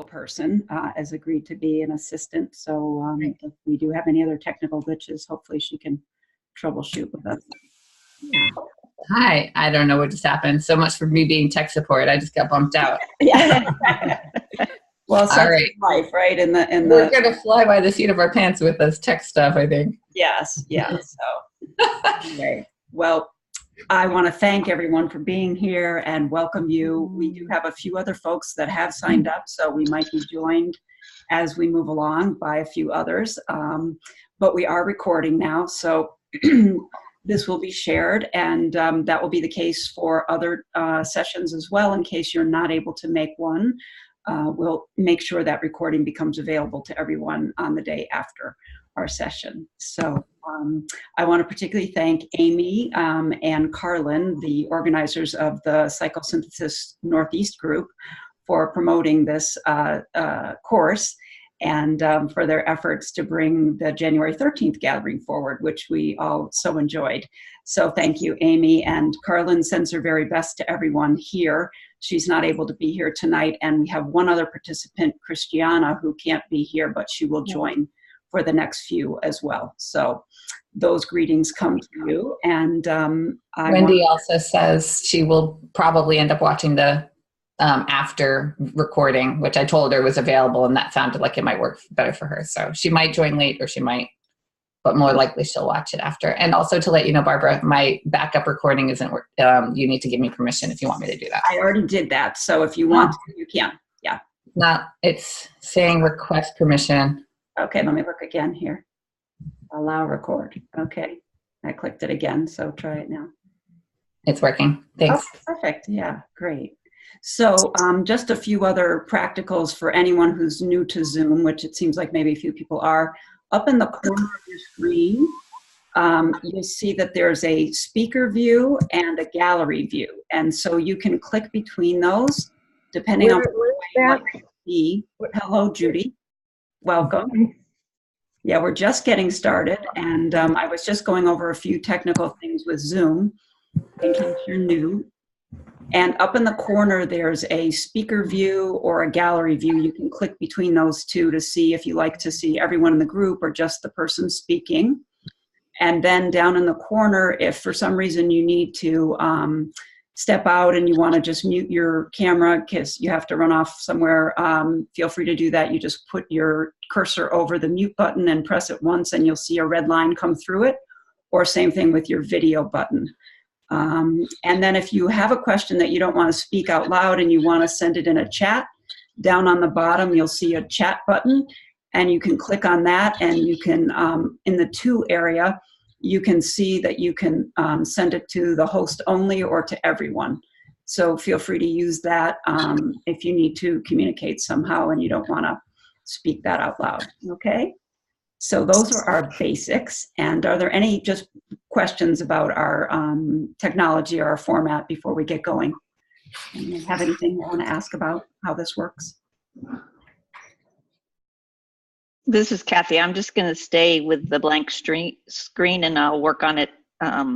person has agreed to be an assistant. So if we do have any other technical glitches, hopefully she can troubleshoot with us. Yeah. Hi, I don't know what just happened. So much for me being tech support. I just got bumped out. Yeah. Well, such all right. is life, right? We're going to fly by the seat of our pants with this tech stuff, I think. Yes, yes. So, anyway, well, I want to thank everyone for being here and welcome you. We do have a few other folks that have signed up, so we might be joined as we move along by a few others. But we are recording now, so this will be shared, and that will be the case for other sessions as well. In case you're not able to make one, we'll make sure that recording becomes available to everyone on the day after our session. So I want to particularly thank Amy and Carlin, the organizers of the Psychosynthesis Northeast group, for promoting this course and for their efforts to bring the January 13th gathering forward, which we all so enjoyed. So thank you, Amy. And Carlin sends her very best to everyone here. She's not able to be here tonight, and we have one other participant, Christiana, who can't be here, but she will join for the next few as well. So those greetings come to you. And Wendy also says she will probably end up watching the after recording, which I told her was available, and that sounded like it might work better for her. So she might join late, or she might, but more likely she'll watch it after. And also to let you know, Barbara, my backup recording isn't work. You need to give me permission if you want me to do that. I already did that. So if you want to, you can. Yeah. It's saying request permission. Okay, let me look again here. Allow record. Okay, I clicked it again, so try it now. It's working. Thanks. Oh, perfect. Yeah, great. So just a few other practicals for anyone who's new to Zoom, which it seems like maybe a few people are. Up in the corner of your screen, you'll see that there's a speaker view and a gallery view. And so you can click between those depending on what you like to see. Hello, Judy. Welcome. Yeah, we're just getting started, and I was just going over a few technical things with Zoom in case you're new. And up in the corner, there's a speaker view or a gallery view. You can click between those two to see if you like to see everyone in the group or just the person speaking. And then down in the corner, if for some reason you need to step out and you want to just mute your camera because you have to run off somewhere, feel free to do that. You just put your cursor over the mute button and press it once and you'll see a red line come through it, or same thing with your video button. And then if you have a question that you don't want to speak out loud and you want to send it in a chat, down on the bottom you'll see a chat button, and you can click on that, and you can, in the to area, you can see that you can send it to the host only or to everyone. So feel free to use that if you need to communicate somehow and you don't want to speak that out loud, okay? So those are our basics. And are there any just questions about our technology or our format before we get going? Anyone have anything you want to ask about how this works? This is Kathy. I'm just going to stay with the blank screen and I'll work on it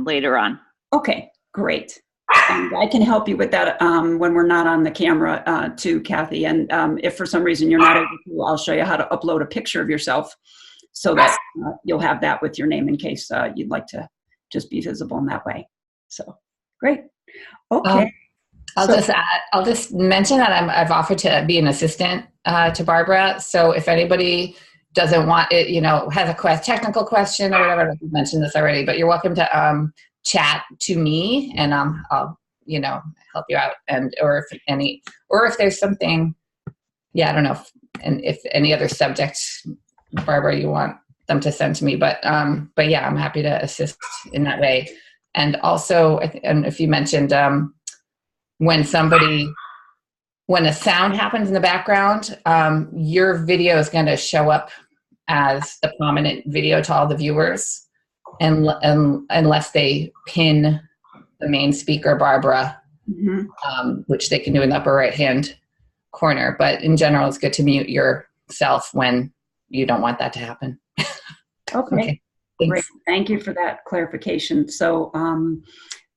later on. Okay, great. And I can help you with that when we're not on the camera too, Kathy. And if for some reason you're not able to, I'll show you how to upload a picture of yourself so that you'll have that with your name in case you'd like to just be visible in that way. So great. Okay. I'll just mention that I've offered to be an assistant to Barbara. So if anybody doesn't want it, has a technical question or whatever, I've mentioned this already, but you're welcome to chat to me and I'll, help you out. And, or if there's something, I don't know. If any other subject, Barbara, you want them to send to me, but yeah, I'm happy to assist in that way. And also, and if you mentioned, when a sound happens in the background, your video is going to show up as the prominent video to all the viewers, and unless they pin the main speaker, Barbara, which they can do in the upper right-hand corner. But in general, it's good to mute yourself when you don't want that to happen. Okay. Great. Thank you for that clarification. So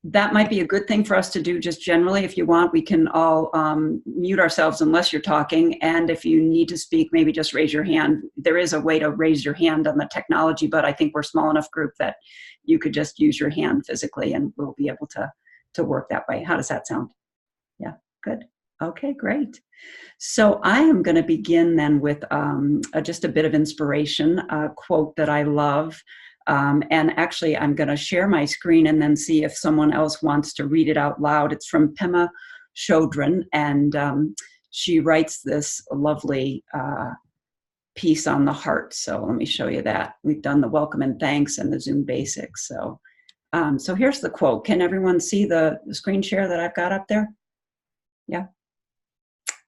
that might be a good thing for us to do just generally. If you want, we can all mute ourselves unless you're talking. And if you need to speak, maybe just raise your hand. There is a way to raise your hand on the technology, but I think we're a small enough group that you could just use your hand physically and we'll be able to work that way. How does that sound? Yeah, good. Okay, great. So I am going to begin then with just a bit of inspiration, a quote that I love. And actually, I'm going to share my screen and then see if someone else wants to read it out loud. It's from Pema Chodron, and she writes this lovely piece on the heart. So let me show you that. We've done the welcome and thanks and the Zoom basics. So here's the quote. Can everyone see the screen share that I've got up there? Yeah.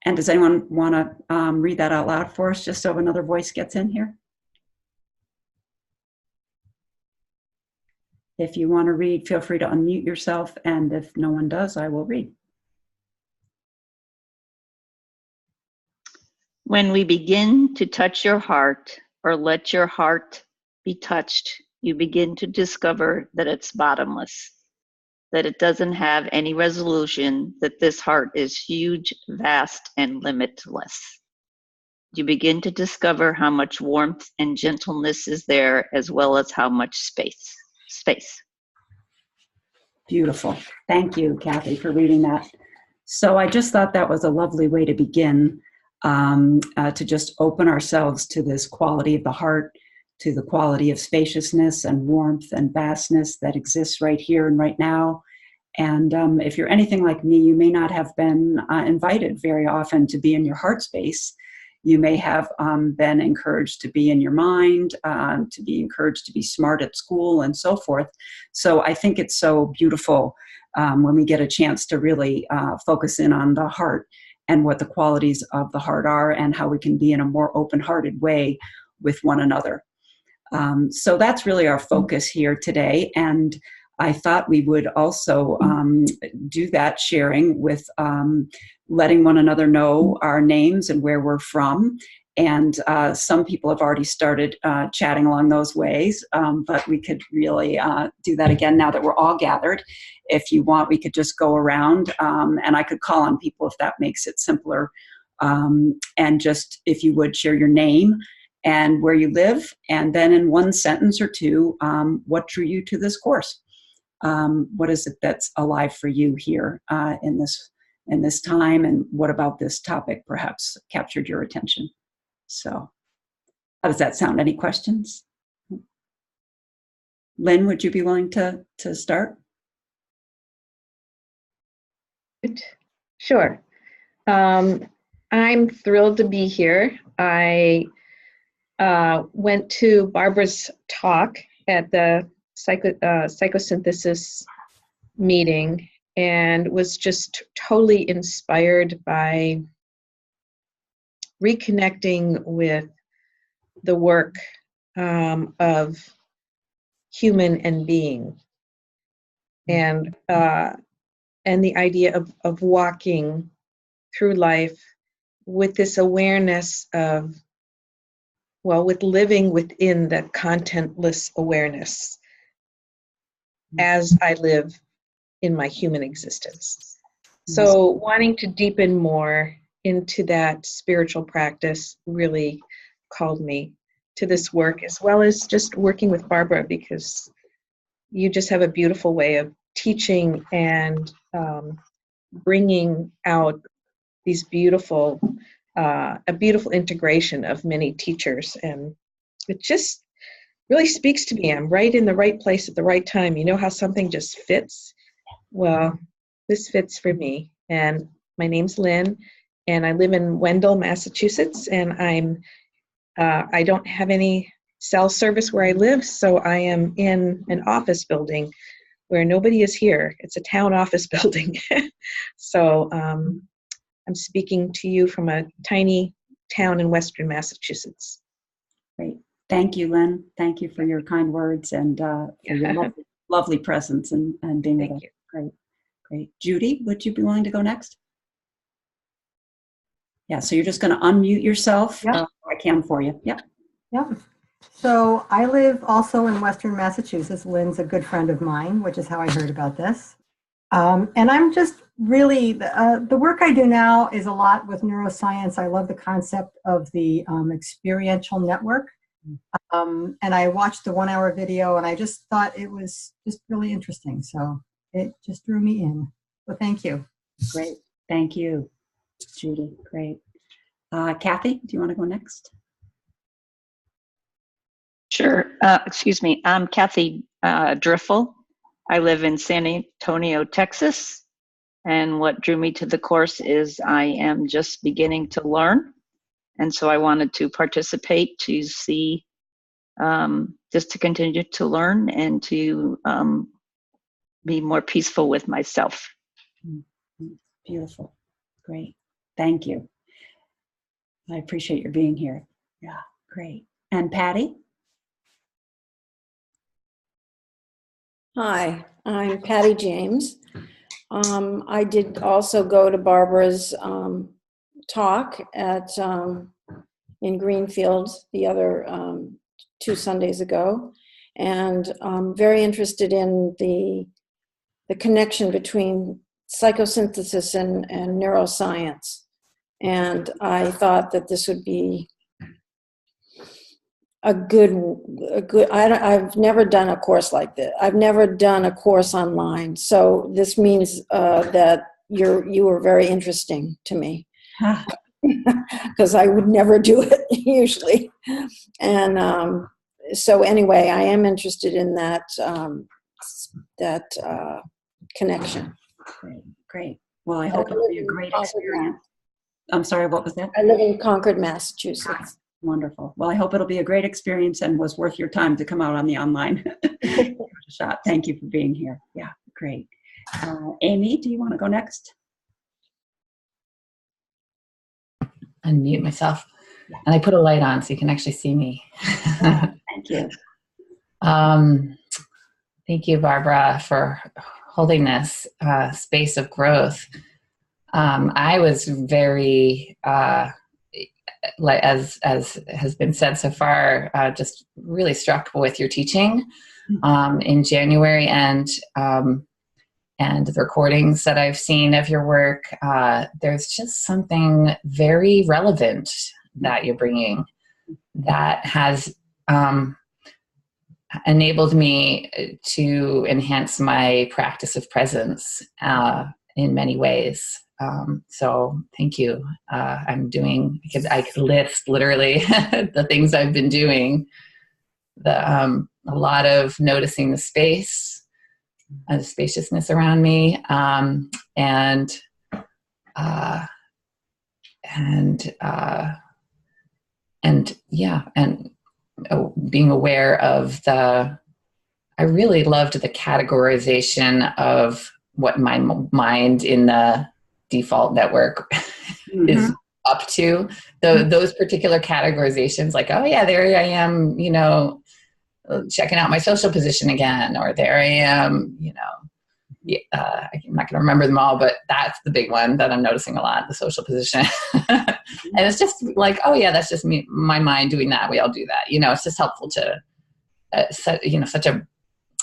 And does anyone want to read that out loud for us, just so another voice gets in here? If you want to read, feel free to unmute yourself, and if no one does, I will read. When we begin to touch your heart or let your heart be touched, you begin to discover that it's bottomless, that it doesn't have any resolution, that this heart is huge, vast, and limitless. You begin to discover how much warmth and gentleness is there, as well as how much space. Beautiful. Thank you, Kathy, for reading that. So I just thought that was a lovely way to begin, to just open ourselves to this quality of the heart, to the quality of spaciousness and warmth and vastness that exists right here and right now. And if you're anything like me, you may not have been invited very often to be in your heart space. You may have been encouraged to be in your mind, to be encouraged to be smart at school and so forth. So I think it's so beautiful when we get a chance to really focus in on the heart and what the qualities of the heart are and how we can be in a more open-hearted way with one another. So that's really our focus here today. And I thought we would also do that sharing with letting one another know our names and where we're from. And some people have already started chatting along those ways, but we could really do that again now that we're all gathered. If you want, we could just go around and I could call on people if that makes it simpler. And just, if you would, share your name and where you live, and then in one sentence or two, what drew you to this course? What is it that's alive for you here in this time, and what about this topic perhaps captured your attention? So how does that sound? Any questions? Lynn, would you be willing to start? Sure. I'm thrilled to be here. I went to Barbara's talk at the psychosynthesis meeting and was just totally inspired by reconnecting with the work of human and being, and the idea of walking through life with this awareness of, well, with living within that contentless awareness as I live in my human existence. So wanting to deepen more into that spiritual practice really called me to this work, as well as just working with Barbara, because you just have a beautiful way of teaching and bringing out these beautiful, a beautiful integration of many teachers. And it just really speaks to me. I'm right in the right place at the right time. You know how something just fits? Well, this fits for me. And my name's Lynn, and I live in Wendell, Massachusetts, and I don't have any cell service where I live, so I am in an office building where nobody is here. It's a town office building. So I'm speaking to you from a tiny town in Western Massachusetts. Great. Thank you, Lynn. Thank you for your kind words and for your lovely presence and being with us. Great. Great. Judy, would you be willing to go next? Yeah, so you're just going to unmute yourself. Yep. I can for you. Yep. Yep. So I live also in Western Massachusetts. Lynn's a good friend of mine, which is how I heard about this. And I'm just really, the work I do now is a lot with neuroscience. I love the concept of the experiential network. And I watched the 1 hour video and I just thought it was just really interesting. So it just drew me in. So thank you. Great. Thank you, Judy. Great. Kathy, do you want to go next? Sure. Excuse me. I'm Kathy Driffel. I live in San Antonio, Texas. And what drew me to the course is I am just beginning to learn. And so I wanted to participate to see, just to continue to learn and to be more peaceful with myself. Beautiful. Great. Thank you. I appreciate your being here. Yeah, great. And Patty? Hi, I'm Patty James. I did also go to Barbara's talk at in Greenfield the other 2 Sundays ago, and I'm very interested in the connection between psychosynthesis and neuroscience. And I thought that this would be I've never done a course like this. I've never done a course online. So this means that you were very interesting to me, because I would never do it usually. And so anyway, I am interested in that connection. Great. Well, I hope it'll be a great experience. I'm sorry, what was that? I live in Concord, Massachusetts. Wonderful. Well, I hope it'll be a great experience and was worth your time to come out on the online shot. Thank you for being here. Yeah, great. Amy, do you want to go next? Unmute myself. And I put a light on so you can actually see me. Thank you. Thank you, Barbara, for holding this space of growth. I was very, as has been said so far, just really struck with your teaching in January, and the recordings that I've seen of your work. There's just something very relevant that you're bringing that has enabled me to enhance my practice of presence in many ways. So thank you. I could list literally the things I've been doing. A lot of noticing the space, the spaciousness around me, and being aware of I really loved the categorization of what my mind in the default network is up to. Those particular categorizations, like, oh yeah, there I am, checking out my social position again, or there I am, I'm not going to remember them all, but that's the big one that I'm noticing a lot, the social position. And it's just like, oh yeah, that's just me, my mind doing that. We all do that. It's just helpful to,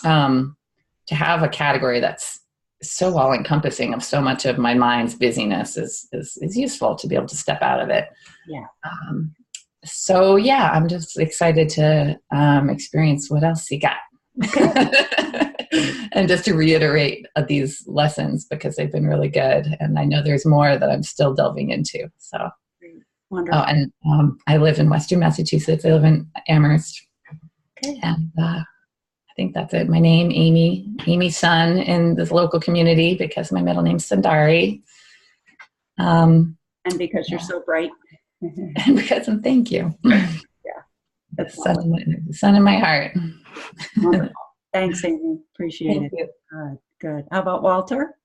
to have a category that's so all encompassing of so much of my mind's busyness is useful to be able to step out of it. Yeah. So yeah, I'm just excited to experience what else you got. And just to reiterate these lessons, because they've been really good, and I know there's more that I'm still delving into. So wonderful. Oh, and I live in Western Massachusetts. I live in Amherst. Okay. And I think that's it. My name, Amy Sun, in this local community, because my middle name's Sundari. And because you're so bright. And because, and thank you. Yeah. That's the sun in my heart. Wonderful. Thanks, Amy. Appreciate Thank it. you. Good. How about Walter?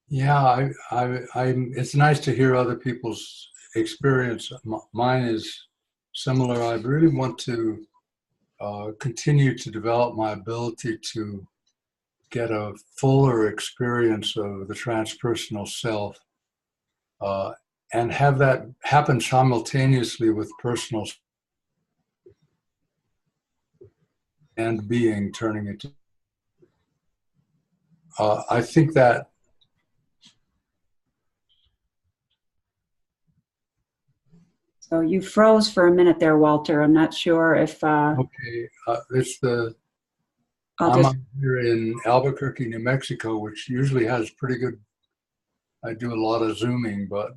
Yeah, it's nice to hear other people's experience. Mine is similar. I really want to continue to develop my ability to get a fuller experience of the transpersonal self, and have that happen simultaneously with personal and being turning into. I think that So you froze for a minute there, Walter. I'm not sure if okay, it's the I'll I'm just. out here in Albuquerque, New Mexico, which usually has pretty good. I do a lot of zooming, but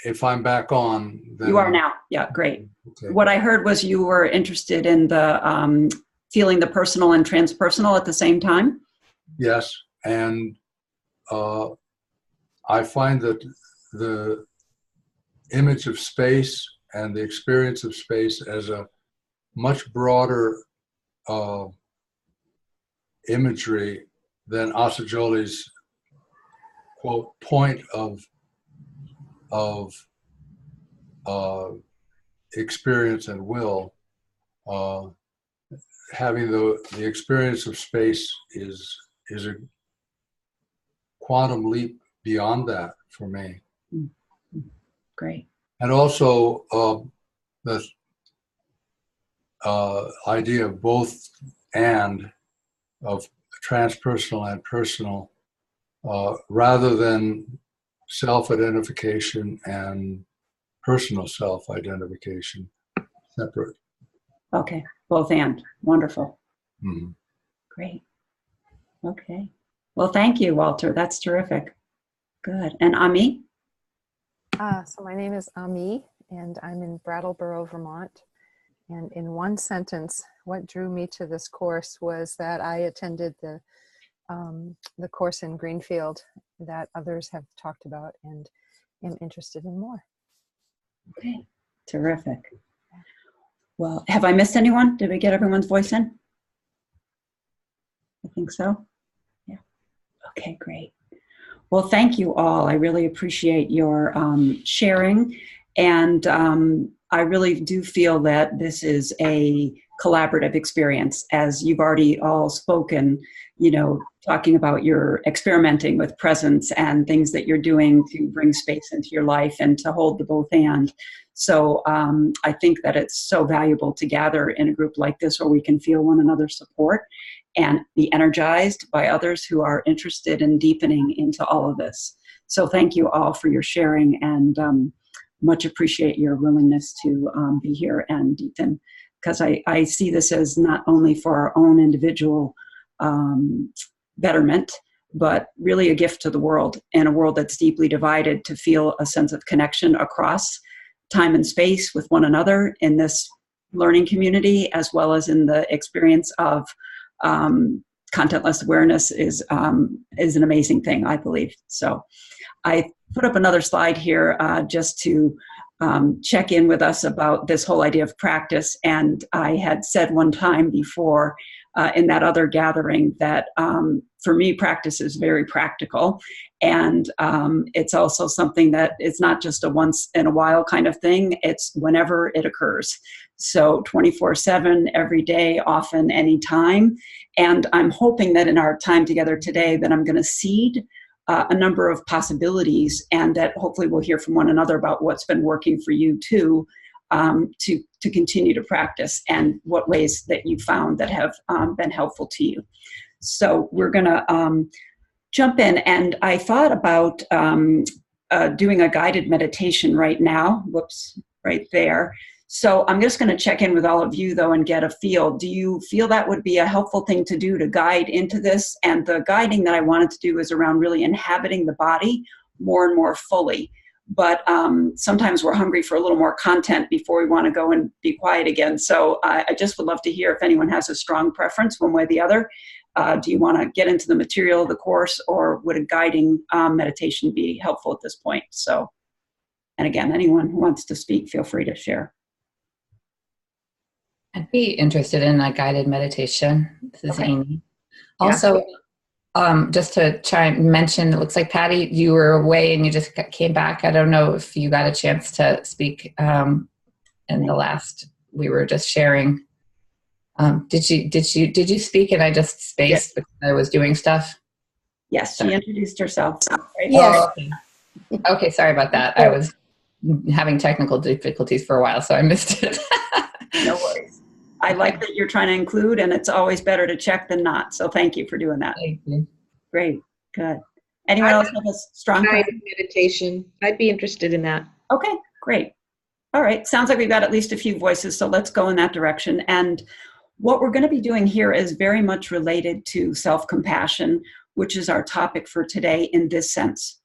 if I'm back on, then You are now. Yeah, great. okay. What I heard was you were interested in the feeling the personal and transpersonal at the same time. Yes, and I find that the image of space and the experience of space as a much broader imagery than Assagioli's quote point of experience and will. Having the experience of space is a quantum leap beyond that for me. Great. And also the idea of both and of transpersonal and personal, rather than self-identification and personal self-identification separate. Okay. Both and. Wonderful. Mhm. Great. Okay. Well, thank you, Walter. That's terrific. Good. And Ami? So my name is Ami, and I'm in Brattleboro, Vermont. And in one sentence, what drew me to this course was that I attended the course in Greenfield that others have talked about and am interested in more. Okay. Terrific. Well, have I missed anyone? Did we get everyone's voice in? I think so. Yeah. Okay, great. Well, thank you all. I really appreciate your sharing. And I really do feel that this is a collaborative experience, as you've already all spoken, you know, talking about your experimenting with presence and things that you're doing to bring space into your life and to hold the both and. So I think that it's so valuable to gather in a group like this where we can feel one another's support and be energized by others who are interested in deepening into all of this. So thank you all for your sharing, and much appreciate your willingness to be here and deepen, because I see this as not only for our own individual betterment, but really a gift to the world, and a world that's deeply divided, to feel a sense of connection across time and space with one another in this learning community, as well as in the experience of contentless awareness is an amazing thing, I believe. So I put up another slide here just to check in with us about this whole idea of practice. And I had said one time before in that other gathering that for me, practice is very practical. And it's also something that it's not just a once in a while kind of thing. It's whenever it occurs. So 24/7, every day, often, anytime. And I'm hoping that in our time together today that I'm going to seed a number of possibilities, and that hopefully we'll hear from one another about what's been working for you too, to continue to practice, and what ways that you found that have been helpful to you. So we're going to jump in, and I thought about doing a guided meditation right now. Whoops, right there. So I'm just going to check in with all of you, though, and get a feel. Do you feel that would be a helpful thing to do to guide into this? And the guiding that I wanted to do is around really inhabiting the body more and more fully. But sometimes we're hungry for a little more content before we want to go and be quiet again. So I just would love to hear if anyone has a strong preference one way or the other. Do you want to get into the material of the course, or would a guiding meditation be helpful at this point? So, and again, anyone who wants to speak, feel free to share. I'd be interested in a guided meditation. This is Okay. Amy. Also, just to try and mention, it looks like Patty, you were away and you just came back. I don't know if you got a chance to speak in the last, we were just sharing. Did you speak and I just spaced because I was doing stuff? Yes, she introduced herself. Right? Yes. Oh, okay. Okay, sorry about that. I was having technical difficulties for a while, so I missed it. No worries. I like that you're trying to include, and it's always better to check than not. So thank you for doing that. Thank you. Great, good. Anyone else have a strong Guided preference? meditation. I'd be interested in that. Okay, great. All right, sounds like we've got at least a few voices, so let's go in that direction. And what we're going to be doing here is very much related to self-compassion, which is our topic for today in this sense.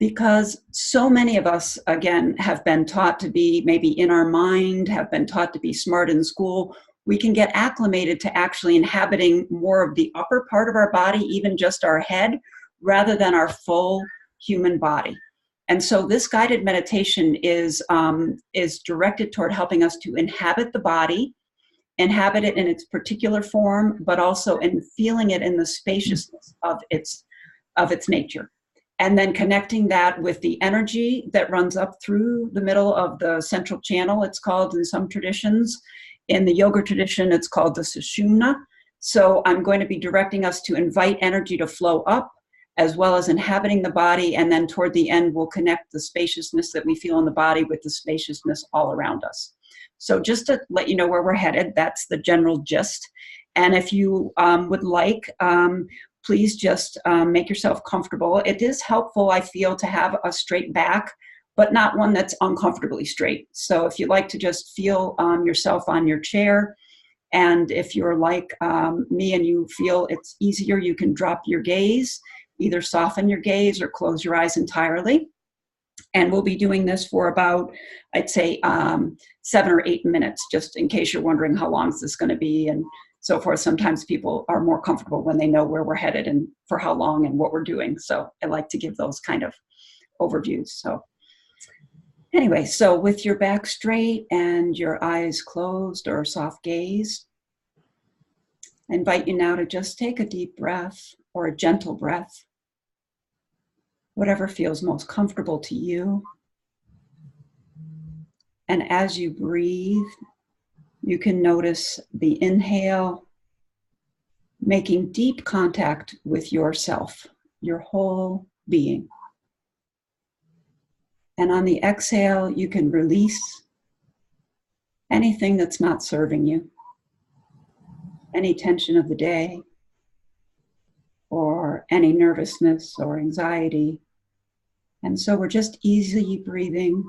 Because so many of us, again, have been taught to be maybe in our mind, have been taught to be smart in school. We can get acclimated to actually inhabiting more of the upper part of our body, even just our head, rather than our full human body. And so this guided meditation is directed toward helping us to inhabit the body, inhabit it in its particular form, but also in feeling it in the spaciousness of its nature. And then connecting that with the energy that runs up through the middle of the central channel, it's called in some traditions. In the yoga tradition, it's called the Sushumna. So I'm going to be directing us to invite energy to flow up, as well as inhabiting the body. And then toward the end, we'll connect the spaciousness that we feel in the body with the spaciousness all around us. So just to let you know where we're headed, that's the general gist. And if you would like, please just make yourself comfortable. It is helpful, I feel, to have a straight back, but not one that's uncomfortably straight. So if you like to just feel yourself on your chair, and if you're like me and you feel it's easier, you can drop your gaze, either soften your gaze or close your eyes entirely. And we'll be doing this for about, I'd say, 7 or 8 minutes, just in case you're wondering how long is this going to be and so forth. Sometimes people are more comfortable when they know where we're headed and for how long and what we're doing. So I like to give those kind of overviews. So anyway, so with your back straight and your eyes closed or soft gaze, I invite you now to just take a deep breath or a gentle breath, whatever feels most comfortable to you. And as you breathe, you can notice the inhale making deep contact with yourself, your whole being. And on the exhale, you can release anything that's not serving you, any tension of the day, or any nervousness or anxiety. And so we're just easily breathing.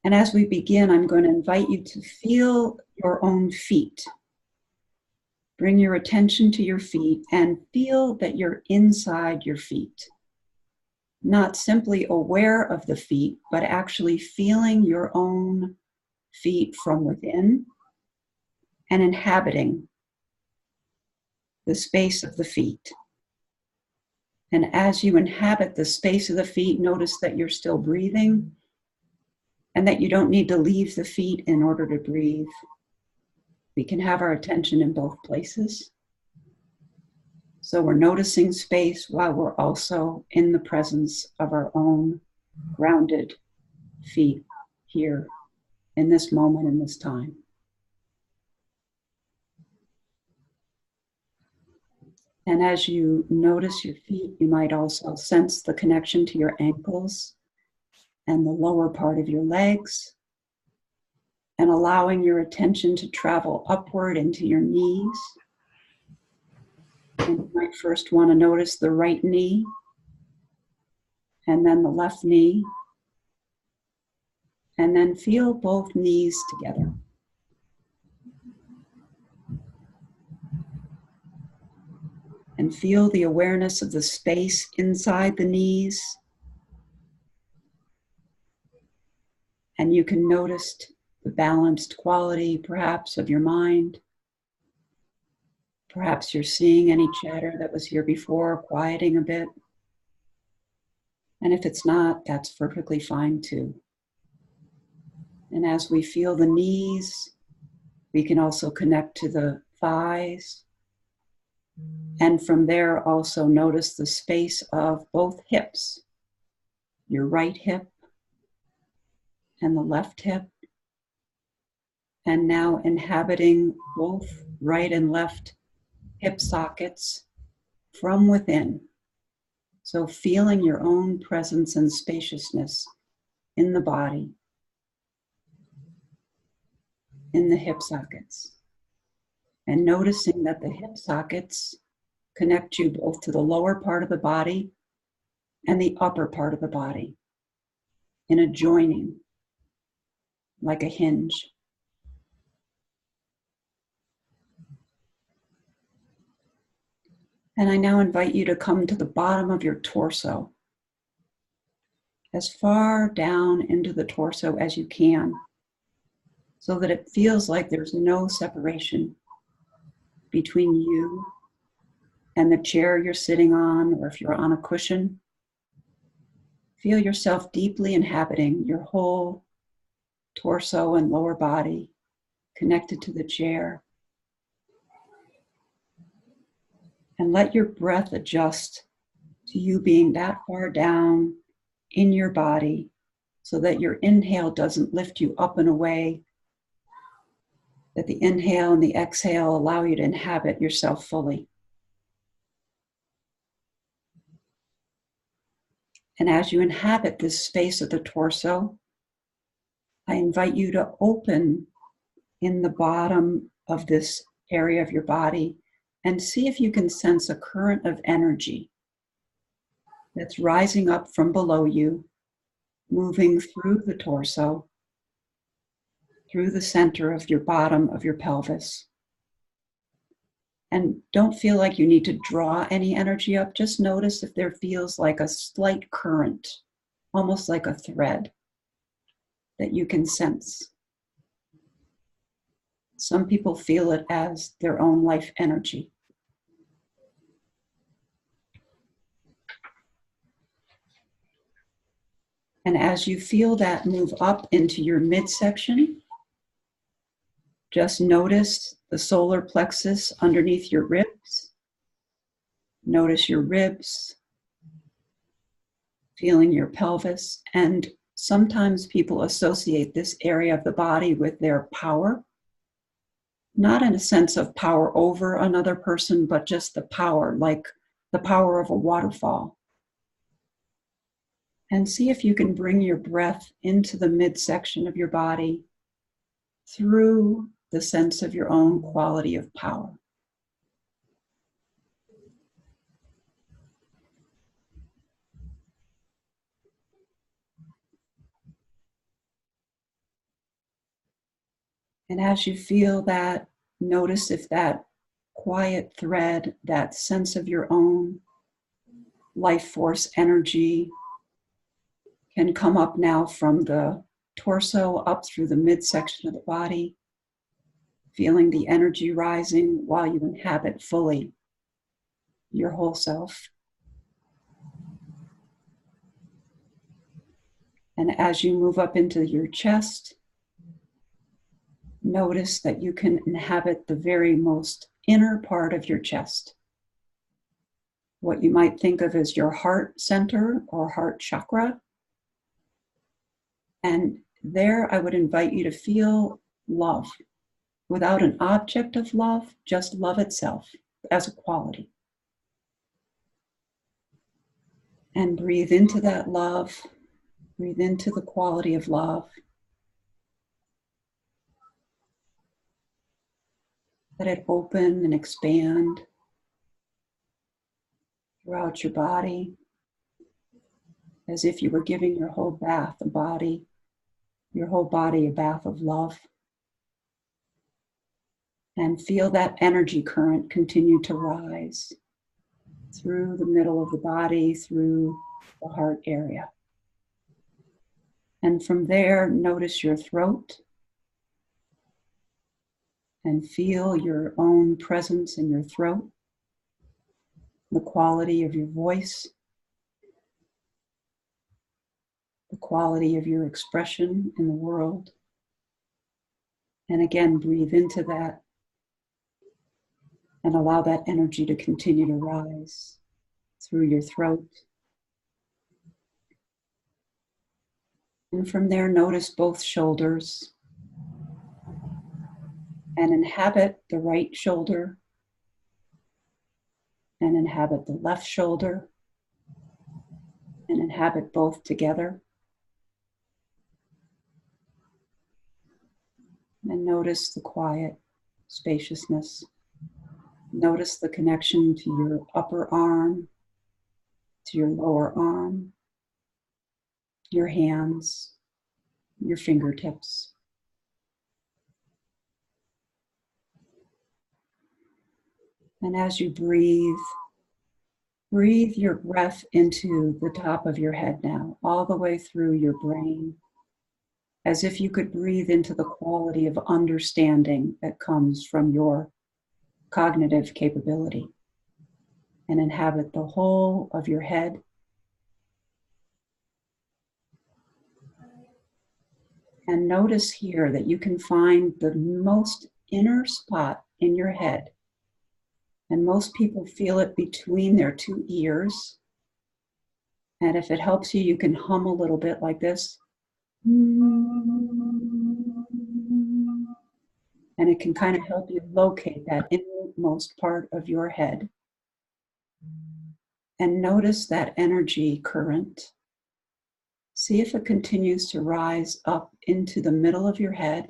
And as we begin, I'm going to invite you to feel your own feet. Bring your attention to your feet and feel that you're inside your feet. Not simply aware of the feet, but actually feeling your own feet from within and inhabiting the space of the feet. And as you inhabit the space of the feet, notice that you're still breathing and that you don't need to leave the feet in order to breathe. We can have our attention in both places. So we're noticing space while we're also in the presence of our own grounded feet here in this moment, in this time. And as you notice your feet, you might also sense the connection to your ankles and the lower part of your legs, and allowing your attention to travel upward into your knees. And you might first want to notice the right knee, and then the left knee, and then feel both knees together. And feel the awareness of the space inside the knees. And you can notice the balanced quality, perhaps, of your mind. Perhaps you're seeing any chatter that was here before, quieting a bit. And if it's not, that's perfectly fine too. And as we feel the knees, we can also connect to the thighs. And from there, also notice the space of both hips, your right hip and the left hip. And now inhabiting both right and left hip sockets from within. So feeling your own presence and spaciousness in the body. in the hip sockets. And noticing that the hip sockets connect you both to the lower part of the body and the upper part of the body in a joining, like a hinge. And I now invite you to come to the bottom of your torso, as far down into the torso as you can, so that it feels like there's no separation between you and the chair you're sitting on, or if you're on a cushion. Feel yourself deeply inhabiting your whole torso and lower body connected to the chair. And let your breath adjust to you being that far down in your body so that your inhale doesn't lift you up and away, that the inhale and the exhale allow you to inhabit yourself fully. And as you inhabit this space of the torso, I invite you to open in the bottom of this area of your body and see if you can sense a current of energy that's rising up from below you, moving through the torso, through the center of your bottom of your pelvis. And don't feel like you need to draw any energy up. Just notice if there feels like a slight current, almost like a thread that you can sense. Some people feel it as their own life energy. And as you feel that move up into your midsection, just notice the solar plexus underneath your ribs. Notice your ribs, feeling your pelvis. And sometimes people associate this area of the body with their power, not in a sense of power over another person, but just the power, like the power of a waterfall. And see if you can bring your breath into the midsection of your body through the sense of your own quality of power. And as you feel that, notice if that quiet thread, that sense of your own life force energy can come up now from the torso up through the midsection of the body, feeling the energy rising while you inhabit fully your whole self. And as you move up into your chest, notice that you can inhabit the very most inner part of your chest, what you might think of as your heart center or heart chakra. And there I would invite you to feel love without an object of love, just love itself as a quality. And breathe into that love, breathe into the quality of love. Let it open and expand throughout your body, as if you were giving your whole bath a body, your whole body a bath of love. And feel that energy current continue to rise through the middle of the body, through the heart area. And from there, notice your throat and feel your own presence in your throat, the quality of your voice, the quality of your expression in the world. And again, breathe into that and allow that energy to continue to rise through your throat. And from there, notice both shoulders and inhabit the right shoulder and inhabit the left shoulder and inhabit both together. And notice the quiet spaciousness. Notice the connection to your upper arm, to your lower arm, your hands, your fingertips. And as you breathe, breathe your breath into the top of your head now, all the way through your brain, as if you could breathe into the quality of understanding that comes from your cognitive capability, and inhabit the whole of your head. And notice here that you can find the most inner spot in your head. And most people feel it between their two ears. And if it helps you, you can hum a little bit like this. And it can kind of help you locate that innermost part of your head. And notice that energy current. See if it continues to rise up into the middle of your head.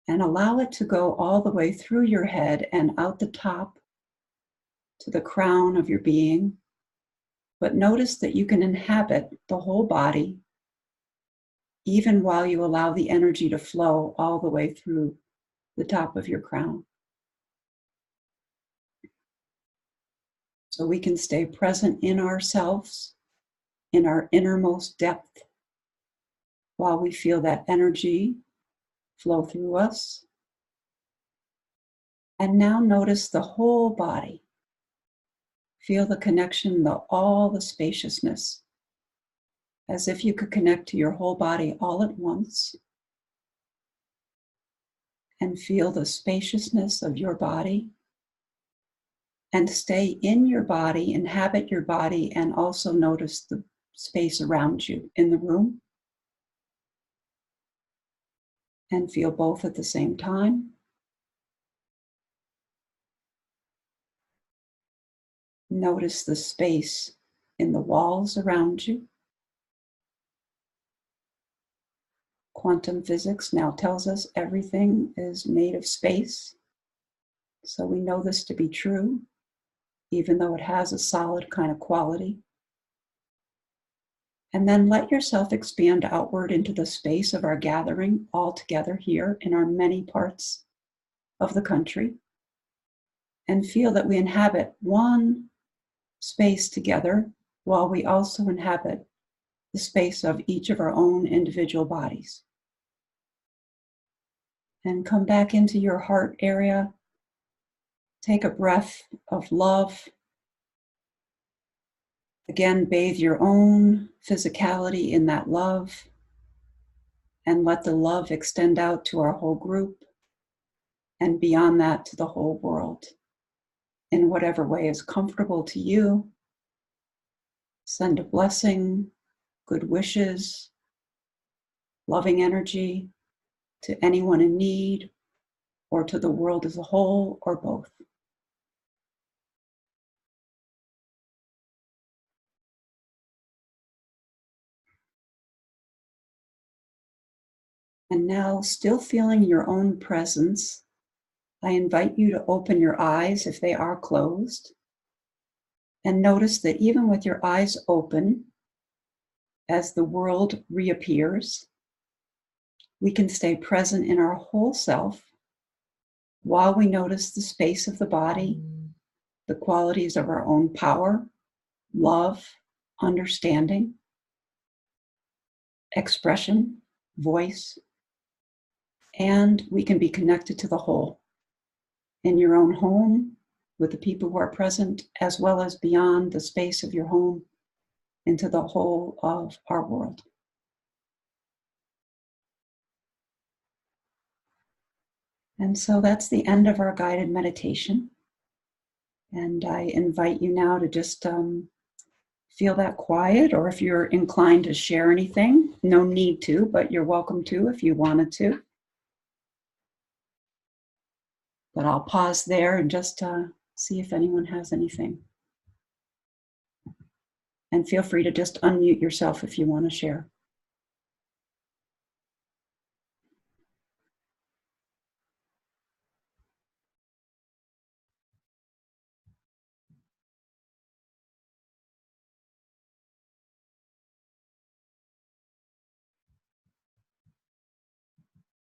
And allow it to go all the way through your head and out the top to the crown of your being. But notice that you can inhabit the whole body, even while you allow the energy to flow all the way through the top of your crown. So we can stay present in ourselves, in our innermost depth, while we feel that energy flow through us. And now notice the whole body. Feel the connection, all the spaciousness, as if you could connect to your whole body all at once. And feel the spaciousness of your body. And stay in your body, inhabit your body, and also notice the space around you in the room. And feel both at the same time. Notice the space in the walls around you. Quantum physics now tells us everything is made of space. So we know this to be true, even though it has a solid kind of quality. And then let yourself expand outward into the space of our gathering all together here in our many parts of the country. And feel that we inhabit one space together while we also inhabit the space of each of our own individual bodies. And come back into your heart area. Take a breath of love. Again, bathe your own physicality in that love. And let the love extend out to our whole group. And beyond that to the whole world. In whatever way is comfortable to you. Send a blessing, good wishes, loving energy to anyone in need, or to the world as a whole, or both. And now, still feeling your own presence, I invite you to open your eyes if they are closed. And notice that even with your eyes open, as the world reappears, we can stay present in our whole self while we notice the space of the body, the qualities of our own power, love, understanding, expression, voice, and we can be connected to the whole in your own home, with the people who are present, as well as beyond the space of your home into the whole of our world. And so that's the end of our guided meditation. And I invite you now to just feel that quiet, or if you're inclined to share anything, no need to, but you're welcome to if you wanted to. But I'll pause there and just see if anyone has anything. And feel free to just unmute yourself if you want to share.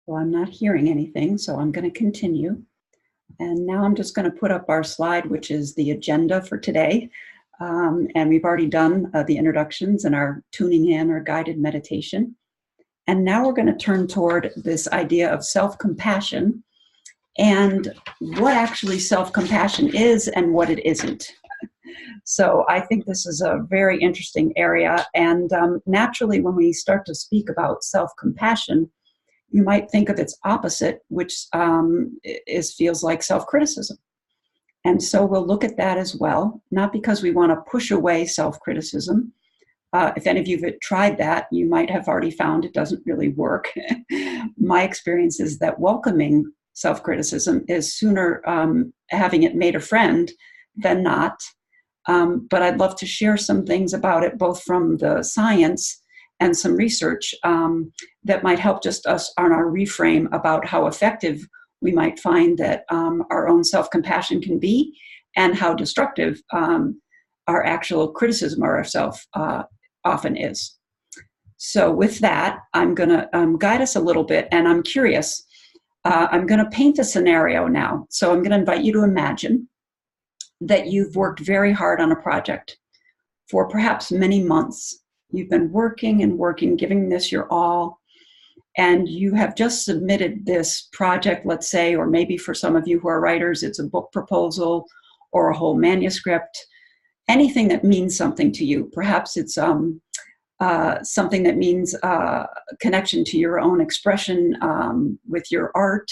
Well, I'm not hearing anything, so I'm going to continue. And now I'm just going to put up our slide, which is the agenda for today. And we've already done the introductions and our tuning in or guided meditation. And now we're going to turn toward this idea of self-compassion and what actually self-compassion is and what it isn't. So I think this is a very interesting area. And naturally, when we start to speak about self-compassion, you might think of its opposite, which feels like self-criticism. And so we'll look at that as well, not because we want to push away self-criticism. If any of you have tried that, you might have already found it doesn't really work. My experience is that welcoming self-criticism is sooner having it made a friend than not. But I'd love to share some things about it, both from the science and some research that might help just us on our reframe about how effective we might find that our own self-compassion can be and how destructive our actual criticism of ourselves often is. So with that, I'm going to guide us a little bit, and I'm curious. I'm going to paint a scenario now. So I'm going to invite you to imagine that you've worked very hard on a project for perhaps many months. You've been working and working, giving this your all, and you have just submitted this project, let's say, or maybe for some of you who are writers, it's a book proposal or a whole manuscript, anything that means something to you. Perhaps it's something that means connection to your own expression with your art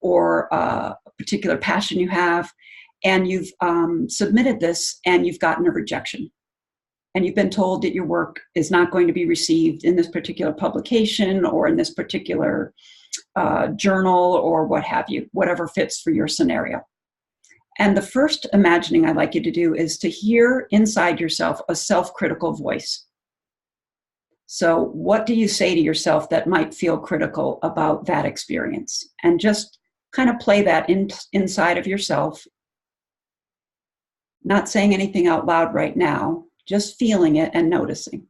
or a particular passion you have. And you've submitted this and you've gotten a rejection. And you've been told that your work is not going to be received in this particular publication or in this particular journal or what have you, whatever fits for your scenario. And the first imagining I'd like you to do is to hear inside yourself a self-critical voice. So what do you say to yourself that might feel critical about that experience? And just kind of play that inside of yourself. Not saying anything out loud right now, just feeling it and noticing.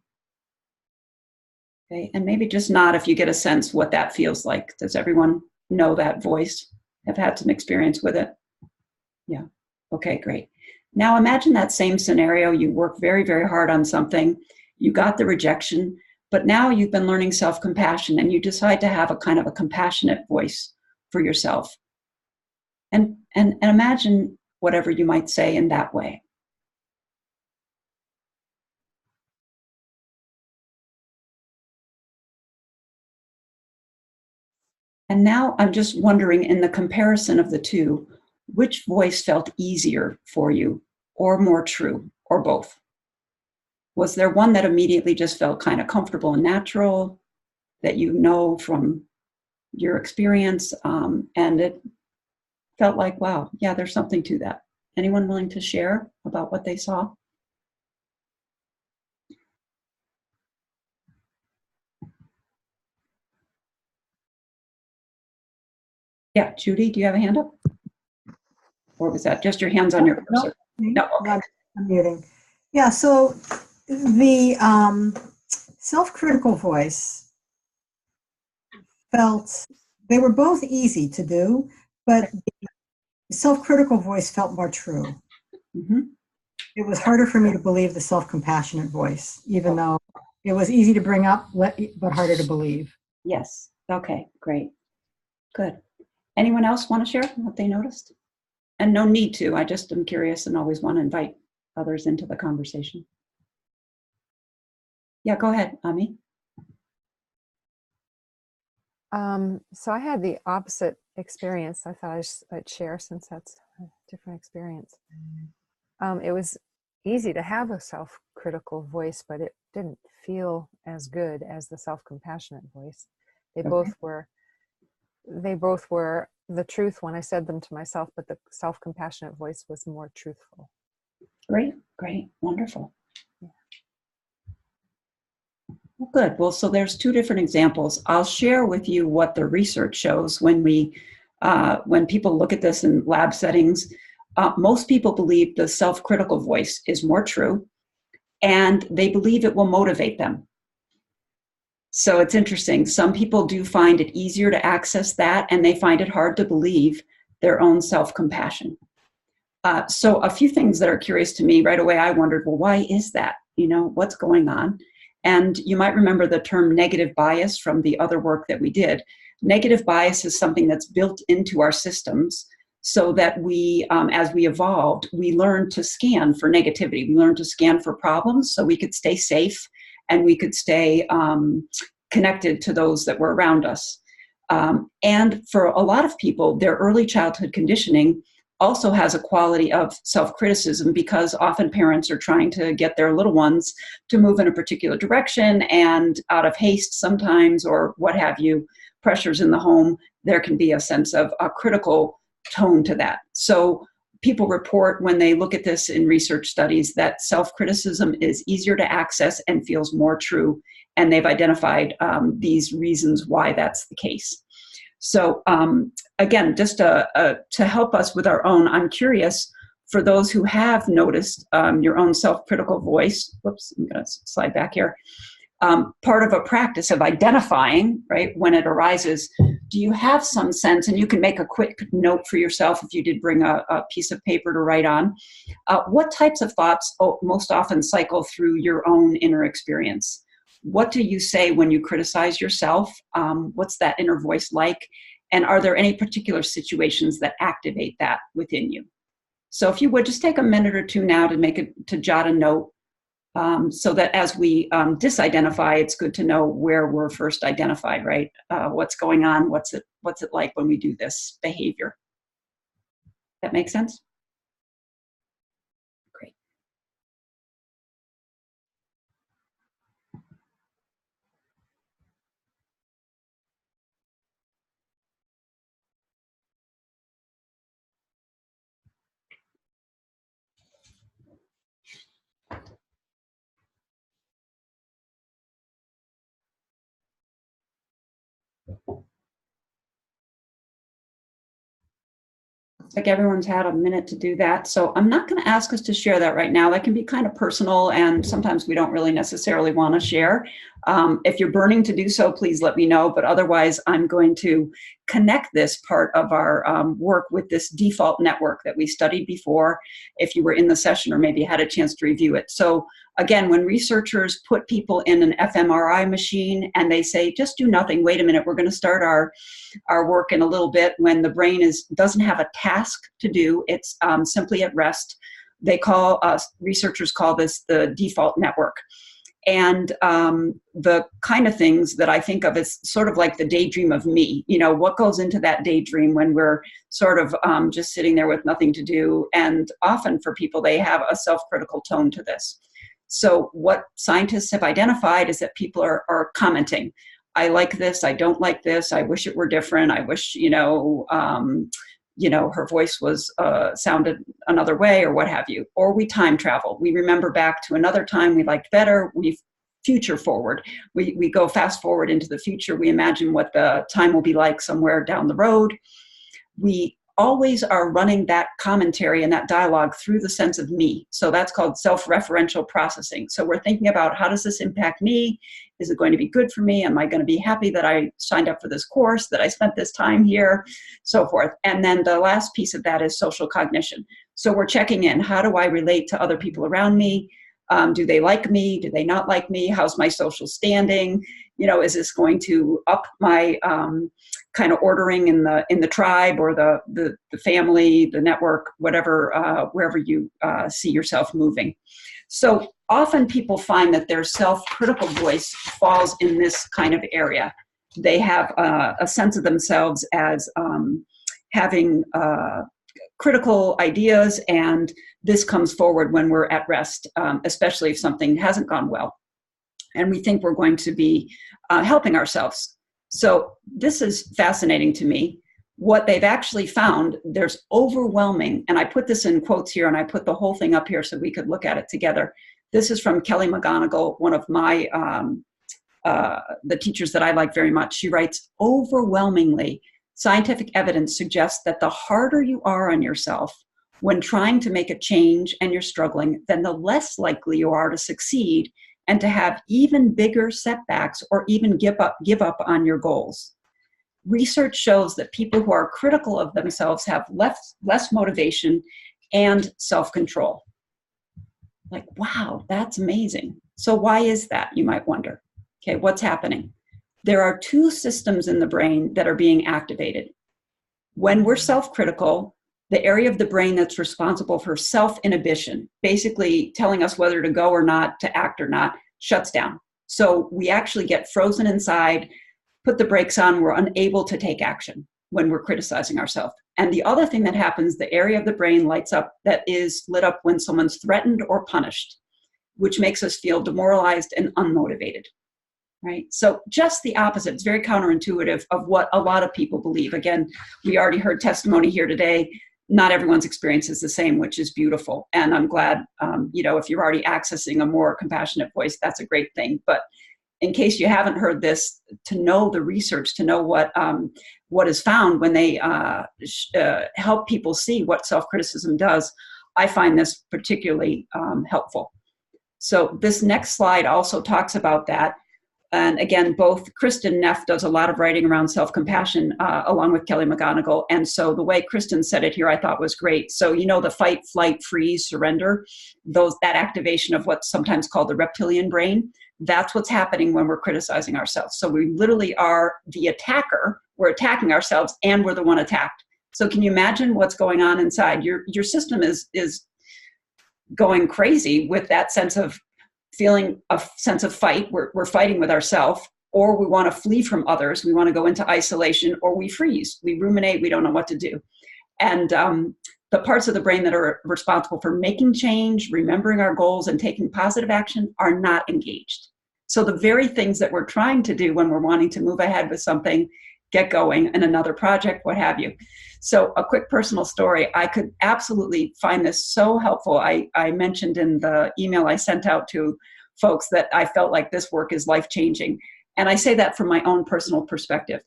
Okay, and maybe just nod if you get a sense what that feels like. Does everyone know that voice? Have had some experience with it? Yeah, okay, great. Now imagine that same scenario. You work very, very hard on something. You got the rejection, but now you've been learning self-compassion and you decide to have a kind of a compassionate voice for yourself. And imagine whatever you might say in that way. And now I'm just wondering, in the comparison of the two, which voice felt easier for you, or more true, or both? Was there one that immediately just felt kind of comfortable and natural, that you know from your experience, and it felt like, wow, yeah, there's something to that? Anyone willing to share about what they saw? Yeah, Judy, do you have a hand up? Or was that just your hands on your cursor? No, okay. I'm muting. Yeah, so the self-critical voice felt, they were both easy to do, but the self-critical voice felt more true. Mm-hmm. It was harder for me to believe the self-compassionate voice, even though it was easy to bring up, but harder to believe. Yes, okay, great, good. Anyone else want to share what they noticed? And no need to, I just am curious and always want to invite others into the conversation. Yeah, go ahead, Ami. So I had the opposite experience. I thought I'd share since that's a different experience. It was easy to have a self-critical voice, but it didn't feel as good as the self-compassionate voice. They both were the truth when I said them to myself, but the self-compassionate voice was more truthful. Great, great, wonderful. Yeah. Well, good. Well, so there's two different examples. I'll share with you what the research shows when people look at this in lab settings. Most people believe the self-critical voice is more true, and they believe it will motivate them. So it's interesting. Some people do find it easier to access that, and they find it hard to believe their own self-compassion. So a few things that are curious to me right away, I wondered, well, why is that? You know, what's going on? And you might remember the term negative bias from the other work that we did. Negative bias is something that's built into our systems so that we, as we evolved, we learned to scan for negativity. We learned to scan for problems so we could stay safe and we could stay connected to those that were around us. And for a lot of people, their early childhood conditioning also has a quality of self-criticism, because often parents are trying to get their little ones to move in a particular direction, and out of haste sometimes, or what have you, pressures in the home, there can be a sense of a critical tone to that. So people report when they look at this in research studies that self-criticism is easier to access and feels more true, and they've identified these reasons why that's the case. So again, just to help us with our own, I'm curious, for those who have noticed your own self-critical voice, whoops, I'm going to slide back here, part of a practice of identifying, right, when it arises, do you have some sense, and you can make a quick note for yourself if you did bring a piece of paper to write on, what types of thoughts most often cycle through your own inner experience? What do you say when you criticize yourself? What's that inner voice like? And are there any particular situations that activate that within you? So if you would just take a minute or two now to jot a note, so that as we disidentify, it's good to know where we're first identified, right? What's going on? What's it like when we do this behavior? That make sense? Great. Like everyone's had a minute to do that. So I'm not going to ask us to share that right now. That can be kind of personal, and sometimes we don't really necessarily want to share. If you're burning to do so, please let me know. But otherwise, I'm going to connect this part of our work with this default network that we studied before, if you were in the session or maybe had a chance to review it. So again, when researchers put people in an fMRI machine and they say, just do nothing, wait a minute, we're going to start our work in a little bit, when the brain doesn't have a task to do, it's simply at rest. Researchers call this the default network. And the kind of things that I think of is sort of like the daydream of me. You know, what goes into that daydream when we're sort of just sitting there with nothing to do? And often for people, they have a self-critical tone to this. So what scientists have identified is that people are commenting. I like this, I don't like this, I wish it were different, I wish, her voice was sounded another way, or what have you. Or we time travel. We remember back to another time we liked better. We future forward. We go fast forward into the future. We imagine what the time will be like somewhere down the road. We always are running that commentary and that dialogue through the sense of me. So that's called self-referential processing. So we're thinking about, how does this impact me? Is it going to be good for me? Am I going to be happy that I signed up for this course, that I spent this time here, so forth. And then the last piece of that is social cognition. So we're checking in. How do I relate to other people around me? Do they like me? Do they not like me? How's my social standing? Is this going to up my kind of ordering in the tribe, or the family, the network, whatever, wherever you see yourself moving? So often people find that their self-critical voice falls in this kind of area. They have a sense of themselves as having critical ideas, and this comes forward when we're at rest, especially if something hasn't gone well, and we think we're going to be helping ourselves. So this is fascinating to me. What they've actually found, there's overwhelming, and I put this in quotes here, and I put the whole thing up here so we could look at it together. This is from Kelly McGonigal, one of my the teachers that I like very much. She writes, overwhelmingly, scientific evidence suggests that the harder you are on yourself when trying to make a change and you're struggling, then the less likely you are to succeed and to have even bigger setbacks or even give up on your goals. Research shows that people who are critical of themselves have less motivation and self-control. Like, wow, that's amazing. So why is that, you might wonder? Okay, what's happening? There are two systems in the brain that are being activated. When we're self-critical, the area of the brain that's responsible for self-inhibition, basically telling us whether to go or not, to act or not, shuts down. So we actually get frozen inside, put the brakes on, we're unable to take action when we're criticizing ourselves. And the other thing that happens, the area of the brain lights up that is lit up when someone's threatened or punished, which makes us feel demoralized and unmotivated, right? So just the opposite. It's very counterintuitive of what a lot of people believe. Again, we already heard testimony here today. Not everyone's experience is the same, which is beautiful. And I'm glad, if you're already accessing a more compassionate voice, that's a great thing. But in case you haven't heard this, to know the research, to know what is found when they help people see what self-criticism does, I find this particularly helpful. So this next slide also talks about that. And again, both Kristen Neff does a lot of writing around self-compassion along with Kelly McGonigal. And so the way Kristen said it here, I thought was great. So, the fight, flight, freeze, surrender, that activation of what's sometimes called the reptilian brain, that's what's happening when we're criticizing ourselves. So we literally are the attacker. We're attacking ourselves and we're the one attacked. So can you imagine what's going on inside? Your system is going crazy with that sense of feeling a sense of fight. We're fighting with ourselves, or we want to flee from others. We want to go into isolation, or we freeze. We ruminate. We don't know what to do. And the parts of the brain that are responsible for making change, remembering our goals, and taking positive action are not engaged. So the very things that we're trying to do when we're wanting to move ahead with something, get going in another project, what have you. So a quick personal story. I could absolutely find this so helpful. I mentioned in the email I sent out to folks that I felt like this work is life-changing. And I say that from my own personal perspective.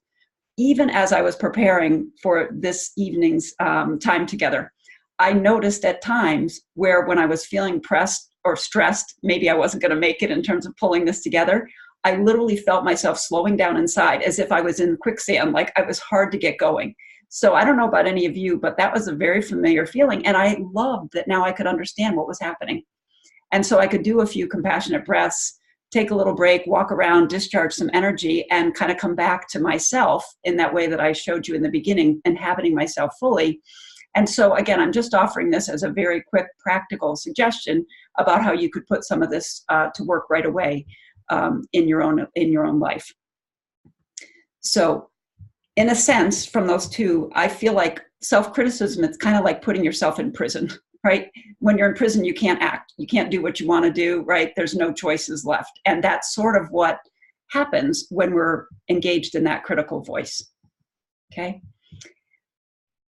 Even as I was preparing for this evening's time together, I noticed at times where when I was feeling pressed or stressed, maybe I wasn't going to make it in terms of pulling this together, I literally felt myself slowing down inside as if I was in quicksand, like I was hard to get going. So I don't know about any of you, but that was a very familiar feeling. And I loved that now I could understand what was happening. And so I could do a few compassionate breaths, take a little break, walk around, discharge some energy, and kind of come back to myself in that way that I showed you in the beginning, inhabiting myself fully. And so again, I'm just offering this as a very quick practical suggestion about how you could put some of this to work right away in your own life. So in a sense, from those two, I feel like self-criticism, it's kind of like putting yourself in prison, right? When you're in prison, you can't act. You can't do what you want to do, right? There's no choices left. And that's sort of what happens when we're engaged in that critical voice, okay?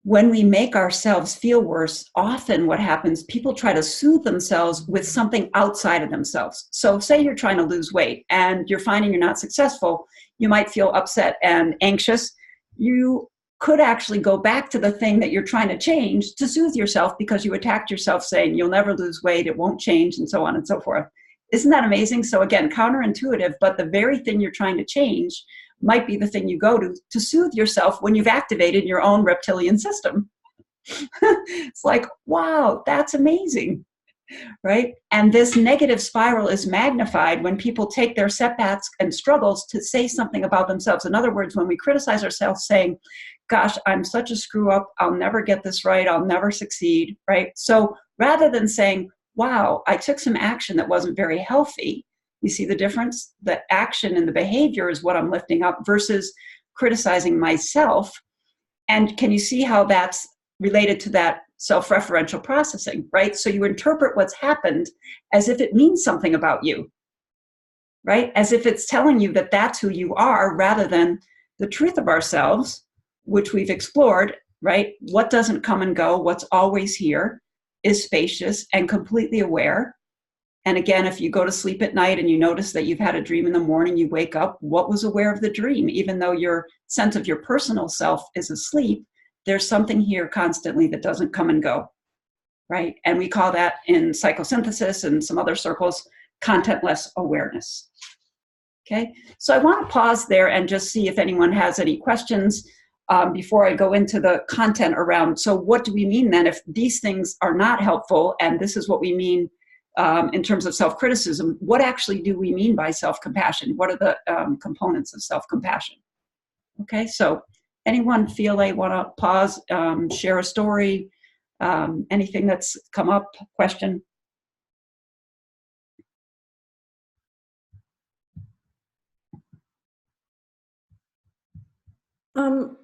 When we make ourselves feel worse, often what happens, people try to soothe themselves with something outside of themselves. So say you're trying to lose weight and you're finding you're not successful, you might feel upset and anxious. You could actually go back to the thing that you're trying to change to soothe yourself because you attacked yourself saying you'll never lose weight, it won't change, and so on and so forth. Isn't that amazing? So again, counterintuitive, but the very thing you're trying to change might be the thing you go to soothe yourself when you've activated your own reptilian system. It's like, wow, that's amazing, right? And this negative spiral is magnified when people take their setbacks and struggles to say something about themselves. In other words, when we criticize ourselves saying, gosh, I'm such a screw up, I'll never get this right, I'll never succeed, right? So rather than saying, wow, I took some action that wasn't very healthy, you see the difference? The action and the behavior is what I'm lifting up versus criticizing myself. And can you see how that's related to that self-referential processing, right? So you interpret what's happened as if it means something about you, right? As if it's telling you that that's who you are rather than the truth of ourselves, which we've explored, right? What doesn't come and go, what's always here, is spacious and completely aware. And again, if you go to sleep at night and you notice that you've had a dream in the morning, you wake up, what was aware of the dream? Even though your sense of your personal self is asleep, there's something here constantly that doesn't come and go, right? And we call that in psychosynthesis and some other circles, contentless awareness. Okay, so I want to pause there and just see if anyone has any questions before I go into the content around, so what do we mean then if these things are not helpful, and this is what we mean in terms of self-criticism? What actually do we mean by self-compassion? What are the components of self-compassion? Okay, so anyone feel they want to pause, share a story, anything that's come up, question?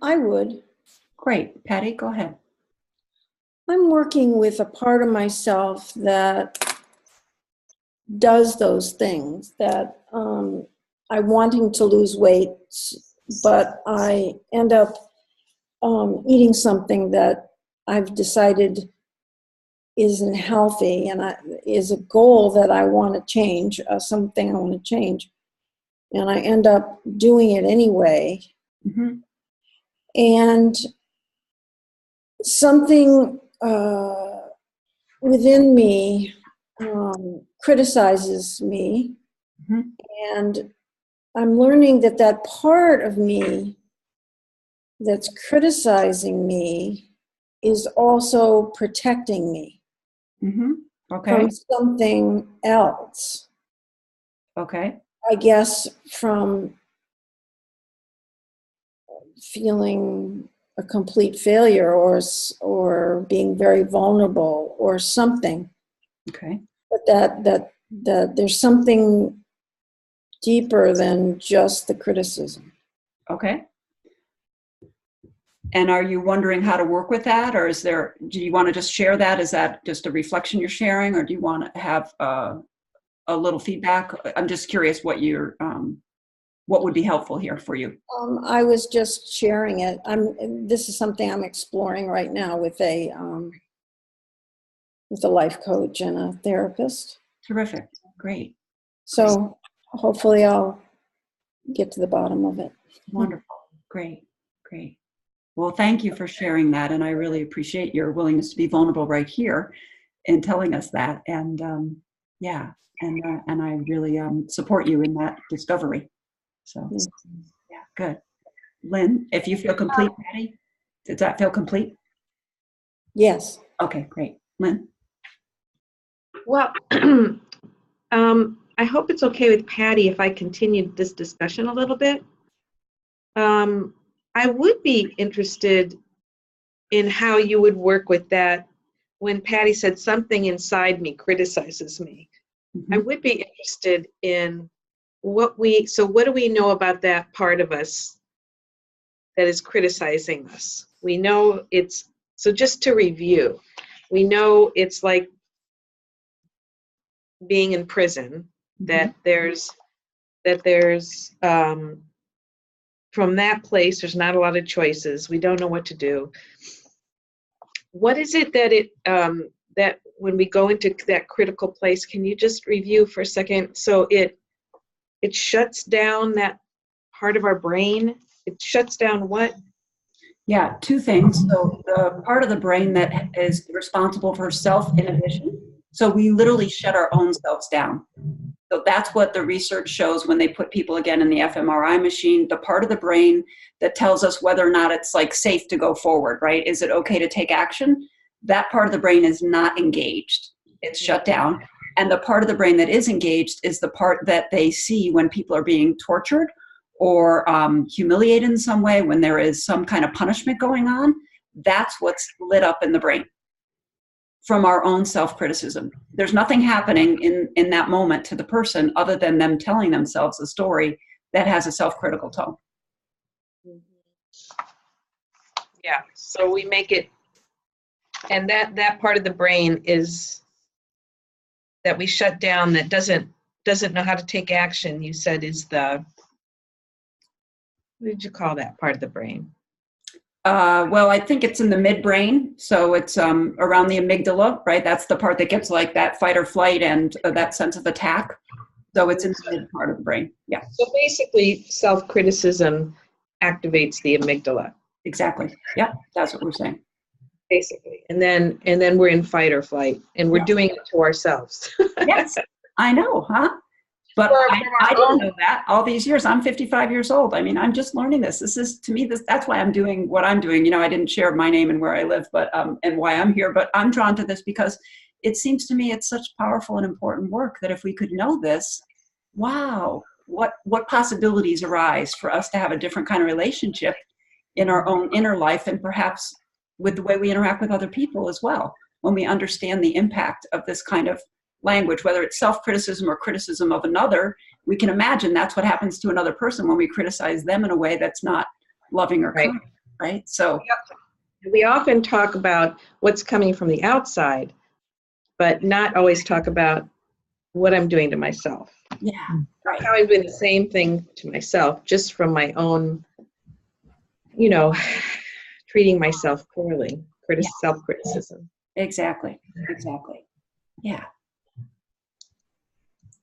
I would. Great, Patty, go ahead. I'm working with a part of myself that does those things, that I'm wanting to lose weight, but I end up eating something that I've decided isn't healthy, and is a goal that I want to change, something I want to change, and I end up doing it anyway. Mm-hmm. And something within me criticizes me, Mm-hmm. and I'm learning that that part of me that's criticizing me is also protecting me Mm-hmm. Okay. from something else. Okay. I guess from feeling a complete failure, or being very vulnerable or something. Okay. But that there's something deeper than just the criticism. Okay. And are you wondering how to work with that, or do you want to just share that? Is that just a reflection you're sharing, or do you want to have a little feedback? I'm just curious what would be helpful here for you. I was just sharing it. This is something I'm exploring right now with a life coach and a therapist. Terrific. Great. So hopefully I'll get to the bottom of it. Wonderful. Great. Great. Well, thank you for sharing that. And I really appreciate your willingness to be vulnerable right here and telling us that. And yeah, and I really support you in that discovery. So yeah, good. Lynn, if you feel complete, Patty, does that feel complete? Yes. Okay, great. Lynn? Well, I hope it's okay with Patty if I continue this discussion a little bit. I would be interested in how you would work with that when Patty said something inside me criticizes me. Mm-hmm. I would be interested in what do we know about that part of us that is criticizing us? We know so just to review, we know it's like being in prison, Mm-hmm. that there's from that place, there's not a lot of choices. We don't know what to do. What is it that that when we go into that critical place, can you just review for a second? So it shuts down that part of our brain. It shuts down what? Yeah, two things. So the part of the brain that is responsible for self-inhibition. So we literally shut our own selves down. So that's what the research shows when they put people again in the fMRI machine, the part of the brain that tells us whether or not it's like safe to go forward, right? Is it okay to take action? That part of the brain is not engaged. It's shut down. And the part of the brain that is engaged is the part that they see when people are being tortured or humiliated in some way, when there is some kind of punishment going on. That's what's lit up in the brain from our own self-criticism. There's nothing happening in that moment to the person other than them telling themselves a story that has a self-critical tone. Yeah, so we make it, and that part of the brain is that we shut down, that doesn't know how to take action, you said is what did you call that part of the brain? Well, I think it's in the midbrain, so it's around the amygdala, right? That's the part that gets like that fight or flight and that sense of attack. So it's in the mid part of the brain. Yeah. So basically, self-criticism activates the amygdala. Exactly. Yeah, that's what we're saying. Basically, and then we're in fight or flight, and we're doing it to ourselves. Yes. I know, huh? But I didn't know that all these years. I'm 55 years old. I mean, I'm just learning this. This is, to me, that's why I'm doing what I'm doing. You know, I didn't share my name and where I live, but and why I'm here, but I'm drawn to this because it seems to me it's such powerful and important work that if we could know this, wow, what possibilities arise for us to have a different kind of relationship in our own inner life and perhaps with the way we interact with other people as well, when we understand the impact of this kind of language, whether it's self-criticism or criticism of another. We can imagine that's what happens to another person when we criticize them in a way that's not loving or kind, right? So we often talk about what's coming from the outside, but not always talk about what I'm doing to myself. Yeah, right. How I'm doing the same thing to myself, just from my own, you know, treating myself poorly, self-criticism. Exactly. Yeah.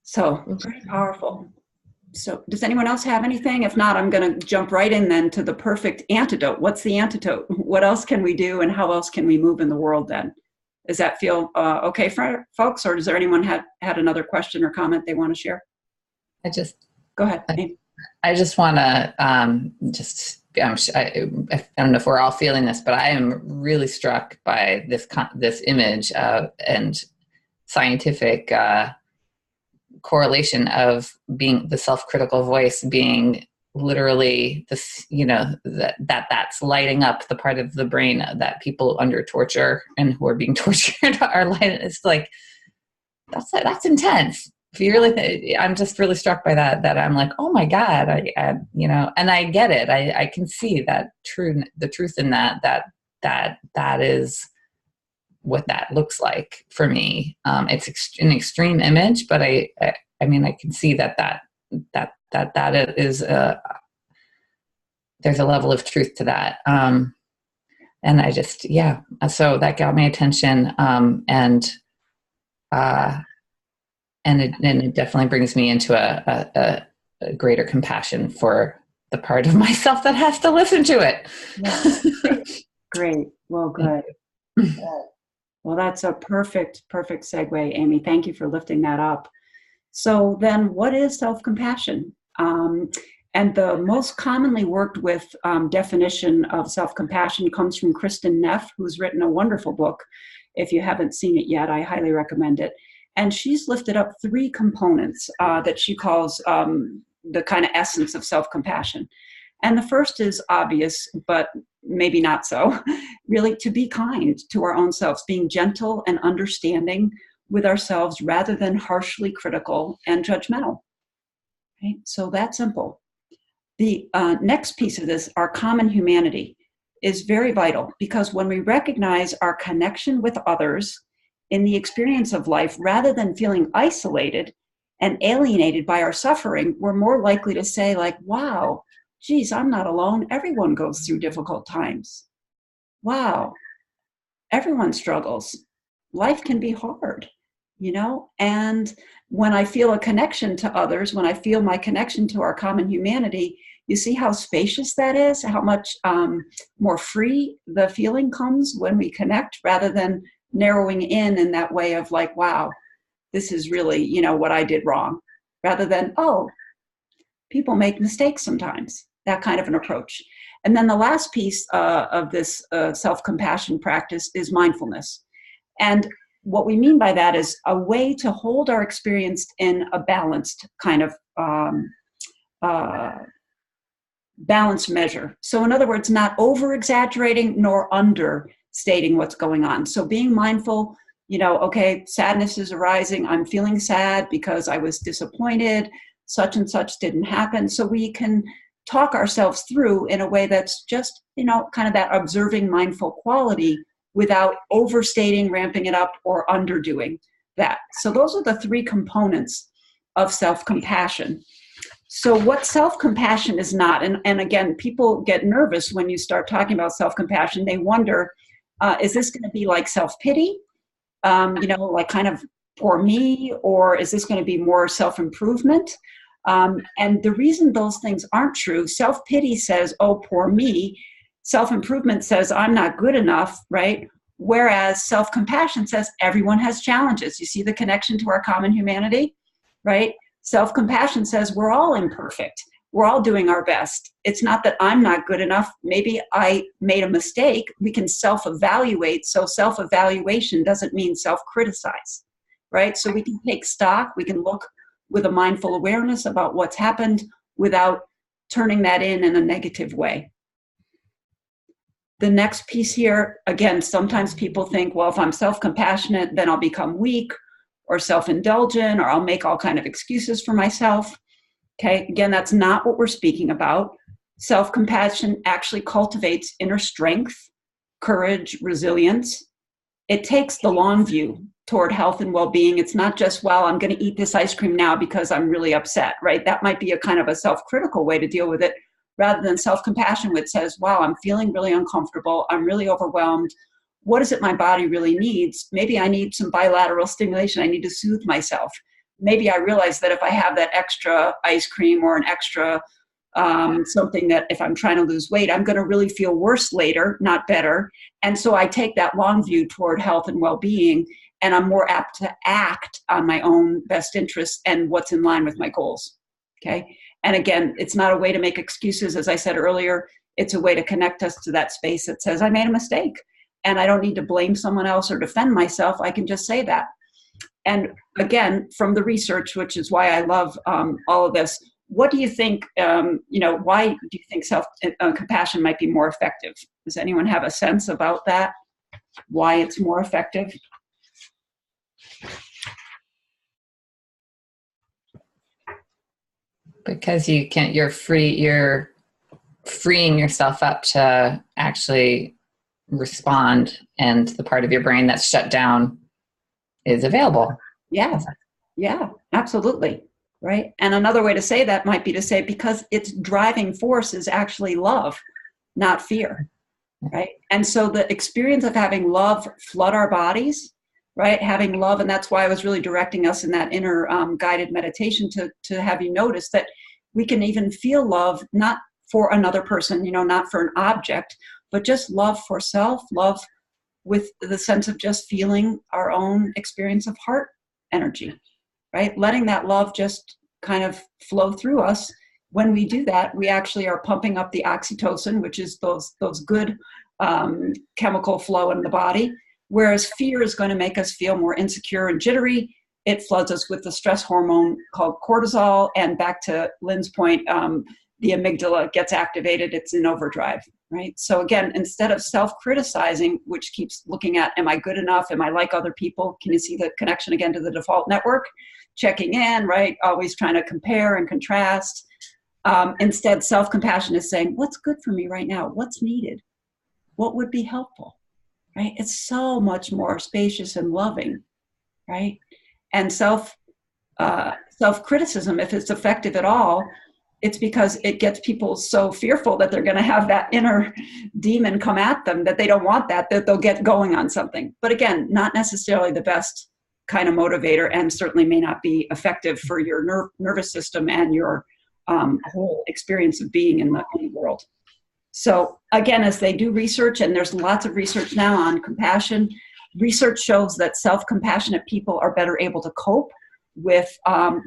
So very powerful. So does anyone else have anything? If not, I'm going to jump right in then to the perfect antidote. What's the antidote? What else can we do and how else can we move in the world then? Does that feel okay for folks, or does there anyone had another question or comment they want to share? Go ahead. I just want to I don't know if we're all feeling this, but I am really struck by this image and scientific correlation of being the self-critical voice being literally this, you know, that's lighting up the part of the brain that people under torture and who are being tortured are lighting. It's like, that's intense. If you really, I'm just really struck by that I'm like, oh my God, I you know, and I get it. I can see that the truth in that is what that looks like for me. It's an extreme image, but I mean, I can see that is there's a level of truth to that. And I just, so that got my attention. And it definitely brings me into a greater compassion for the part of myself that has to listen to it. Great. Well, good. Well, that's a perfect segue, Amy. Thank you for lifting that up. So then what is self-compassion? And the most commonly worked with definition of self-compassion comes from Kristen Neff, who's written a wonderful book. If you haven't seen it yet, I highly recommend it. And she's lifted up 3 components that she calls the kind of essence of self-compassion. And the first is obvious, but maybe not so, really to be kind to our own selves, being gentle and understanding with ourselves rather than harshly critical and judgmental. Okay? So that's simple. The next piece of this, our common humanity, is very vital because when we recognize our connection with others in the experience of life, rather than feeling isolated and alienated by our suffering, we're more likely to say like, wow, geez, I'm not alone. Everyone goes through difficult times. Wow, everyone struggles. Life can be hard, you know? And when I feel a connection to others, when I feel my connection to our common humanity, you see how spacious that is, how much more free the feeling comes when we connect rather than narrowing in that way of like, wow, this is really, you know, what I did wrong, rather than, oh, people make mistakes sometimes, that kind of an approach. And then the last piece of this self-compassion practice is mindfulness. And what we mean by that is a way to hold our experience in a balanced kind of balanced measure. So in other words, not over-exaggerating nor understating what's going on. So being mindful, you know, okay, sadness is arising. I'm feeling sad because I was disappointed. Such and such didn't happen. So we can talk ourselves through in a way that's just, you know, kind of that observing mindful quality without overstating, ramping it up, or underdoing that. So those are the 3 components of self-compassion. So what self-compassion is not, and again, people get nervous when you start talking about self-compassion. They wonder, is this going to be like self-pity? You know, like kind of poor me, or is this going to be more self-improvement? And the reason those things aren't true, self-pity says, oh, poor me. Self-improvement says, I'm not good enough, right? Whereas self-compassion says, everyone has challenges. You see the connection to our common humanity? right? Self-compassion says we're all imperfect. We're all doing our best. It's not that I'm not good enough. Maybe I made a mistake. We can self-evaluate. So self-evaluation doesn't mean self-criticize, right? So we can take stock. We can look with a mindful awareness about what's happened without turning that in a negative way. The next piece here, again, sometimes people think, well, if I'm self-compassionate, then I'll become weak or self-indulgent, or I'll make all kind of excuses for myself. Okay, again, that's not what we're speaking about. Self-compassion actually cultivates inner strength, courage, resilience. It takes the long view toward health and well-being. It's not just, well, I'm going to eat this ice cream now because I'm really upset, right? That might be a kind of a self-critical way to deal with it, rather than self-compassion, which says, wow, I'm feeling really uncomfortable. I'm really overwhelmed. What is it my body really needs? Maybe I need some bilateral stimulation. I need to soothe myself. Maybe I realize that if I have that extra ice cream or an extra something that if I'm trying to lose weight, I'm going to really feel worse later, not better. And so I take that long view toward health and well-being, and I'm more apt to act on my own best interests and what's in line with my goals. Okay. And again, it's not a way to make excuses. As I said earlier, it's a way to connect us to that space that says, I made a mistake and I don't need to blame someone else or defend myself. I can just say that. And again, from the research, which is why I love all of this, what do you think, why do you think self-compassion might be more effective? Does anyone have a sense about that? Why it's more effective? Because you're freeing yourself up to actually respond, and the part of your brain that's shut down is available. Yeah, absolutely. Right. And another way to say that might be to say, because its driving force is actually love, not fear. Right. And so the experience of having love flood our bodies, right? Having love. And that's why I was really directing us in that inner guided meditation to have you notice that we can even feel love, not for another person, not for an object, but just love for self, love with the sense of just feeling our own experience of heart energy, right? Letting that love just kind of flow through us. When we do that, we actually are pumping up the oxytocin, which is those good chemical flow in the body. Whereas fear is going to make us feel more insecure and jittery. It floods us with the stress hormone called cortisol. And back to Lynn's point, the amygdala gets activated. It's in overdrive, right? So again, instead of self-criticizing, which keeps looking at, am I good enough? Am I like other people? Can you see the connection again to the default network? Checking in, right? Always trying to compare and contrast. Instead, self-compassion is saying, what's good for me right now? What's needed? What would be helpful, right? It's so much more spacious and loving, right? And self-criticism, if it's effective at all, it's because it gets people so fearful that they're going to have that inner demon come at them, that they don't want that they'll get going on something. But again, not necessarily the best kind of motivator, and certainly may not be effective for your nervous system and your whole experience of being in the world. So again, as they do research, and there's lots of research now on compassion, research shows that self-compassionate people are better able to cope with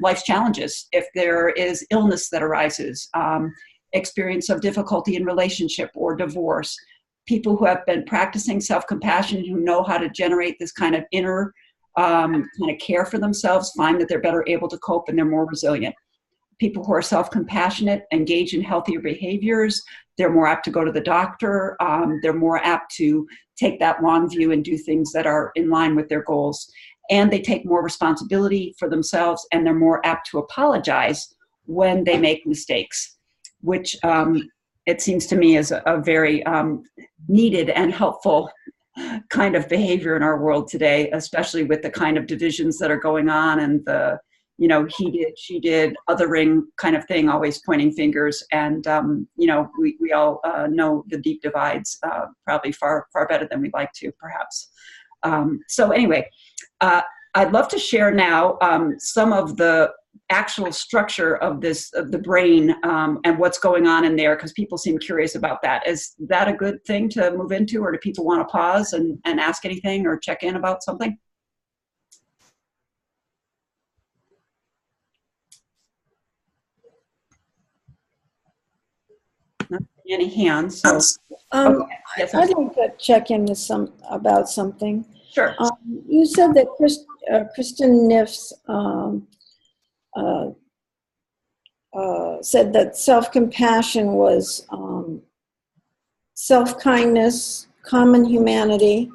life's challenges. If there is illness that arises, experience of difficulty in relationship or divorce, people who have been practicing self-compassion, who know how to generate this kind of inner kind of care for themselves, find that they're better able to cope and they're more resilient. People who are self-compassionate engage in healthier behaviors. They're more apt to go to the doctor. They're more apt to take that long view and do things that are in line with their goals. And they take more responsibility for themselves, and they're more apt to apologize when they make mistakes, which it seems to me is a very needed and helpful kind of behavior in our world today, especially with the kind of divisions that are going on and the, he did, she did, othering kind of thing, always pointing fingers. And, we all know the deep divides probably far, far better than we'd like to, perhaps. So anyway, I'd love to share now some of the actual structure of the brain and what's going on in there, because people seem curious about that. Is that a good thing to move into, or do people want to pause and ask anything or check in about something? Any hands? So, Um, okay. Yes, I'd like to check in with about something. sure. You said that Kristen Niff's said that self-compassion was self-kindness, common humanity,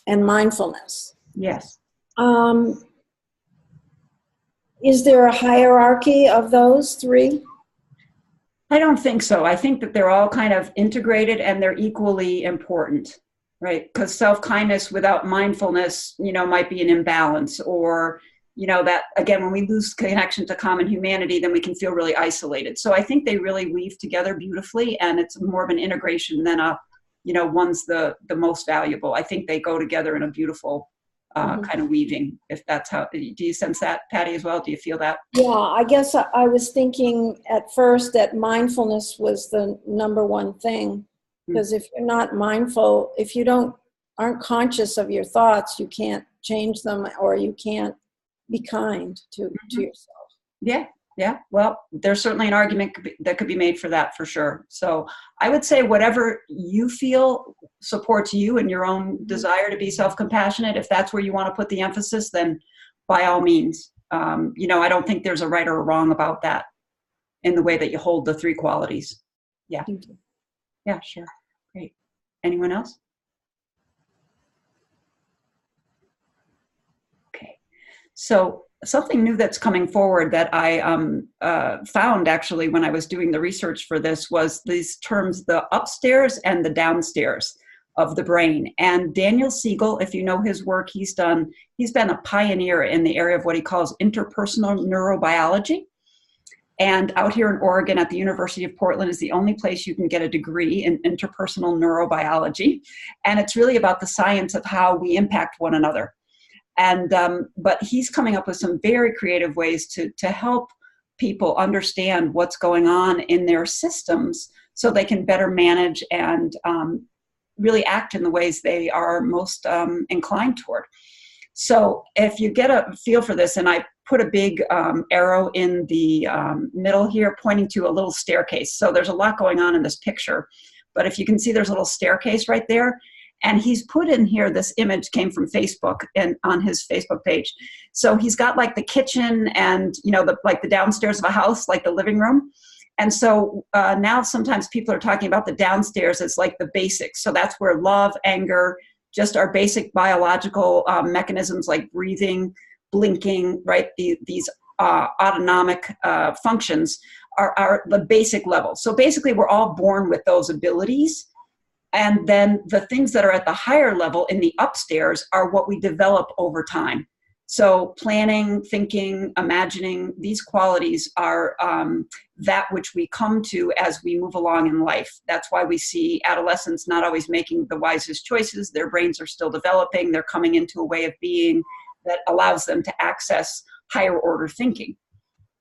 and mindfulness. Yes. Is there a hierarchy of those three? I don't think so. I think that they're all kind of integrated and they're equally important, right? Because self-kindness without mindfulness, might be an imbalance, or, that again, when we lose connection to common humanity, then we can feel really isolated. So I think they really weave together beautifully, and it's more of an integration than one's the most valuable. I think they go together in a beautiful kind of weaving, if that's how. Do you sense that, Patty, as well? Do you feel that? Yeah, I guess I was thinking at first that mindfulness was the number one thing, because if you're not mindful, if you aren't conscious of your thoughts, you can't change them, or you can't be kind to yourself. Yeah. Well, there's certainly an argument that could be made for that, for sure. So I would say whatever you feel supports you and your own desire to be self-compassionate, if that's where you want to put the emphasis, then by all means. I don't think there's a right or a wrong about that in the way that you hold the three qualities. Yeah. Thank you. Yeah, sure. Great. Anyone else? Okay. So something new that's coming forward that I found actually when I was doing the research for this was these terms, the upstairs and the downstairs of the brain. And Daniel Siegel, if you know his work, he's been a pioneer in the area of what he calls interpersonal neurobiology. And out here in Oregon at the University of Portland is the only place you can get a degree in interpersonal neurobiology. And it's really about the science of how we impact one another. And but he's coming up with some very creative ways to help people understand what's going on in their systems so they can better manage and really act in the ways they are most inclined toward. So if you get a feel for this, and I put a big arrow in the middle here pointing to a little staircase. So there's a lot going on in this picture, but if you can see there's a little staircase right there. And he's put in here, this image came from Facebook and on his Facebook page. So he's got like the kitchen and, like the downstairs of a house, like the living room. And so now sometimes people are talking about the downstairs as like the basics. So that's where love, anger, just our basic biological mechanisms like breathing, blinking, right? These autonomic functions are the basic level. So basically we're all born with those abilities. And then the things that are at the higher level in the upstairs are what we develop over time. So planning, thinking, imagining, these qualities are that which we come to as we move along in life. That's why we see adolescents not always making the wisest choices. Their brains are still developing. They're coming into a way of being that allows them to access higher order thinking.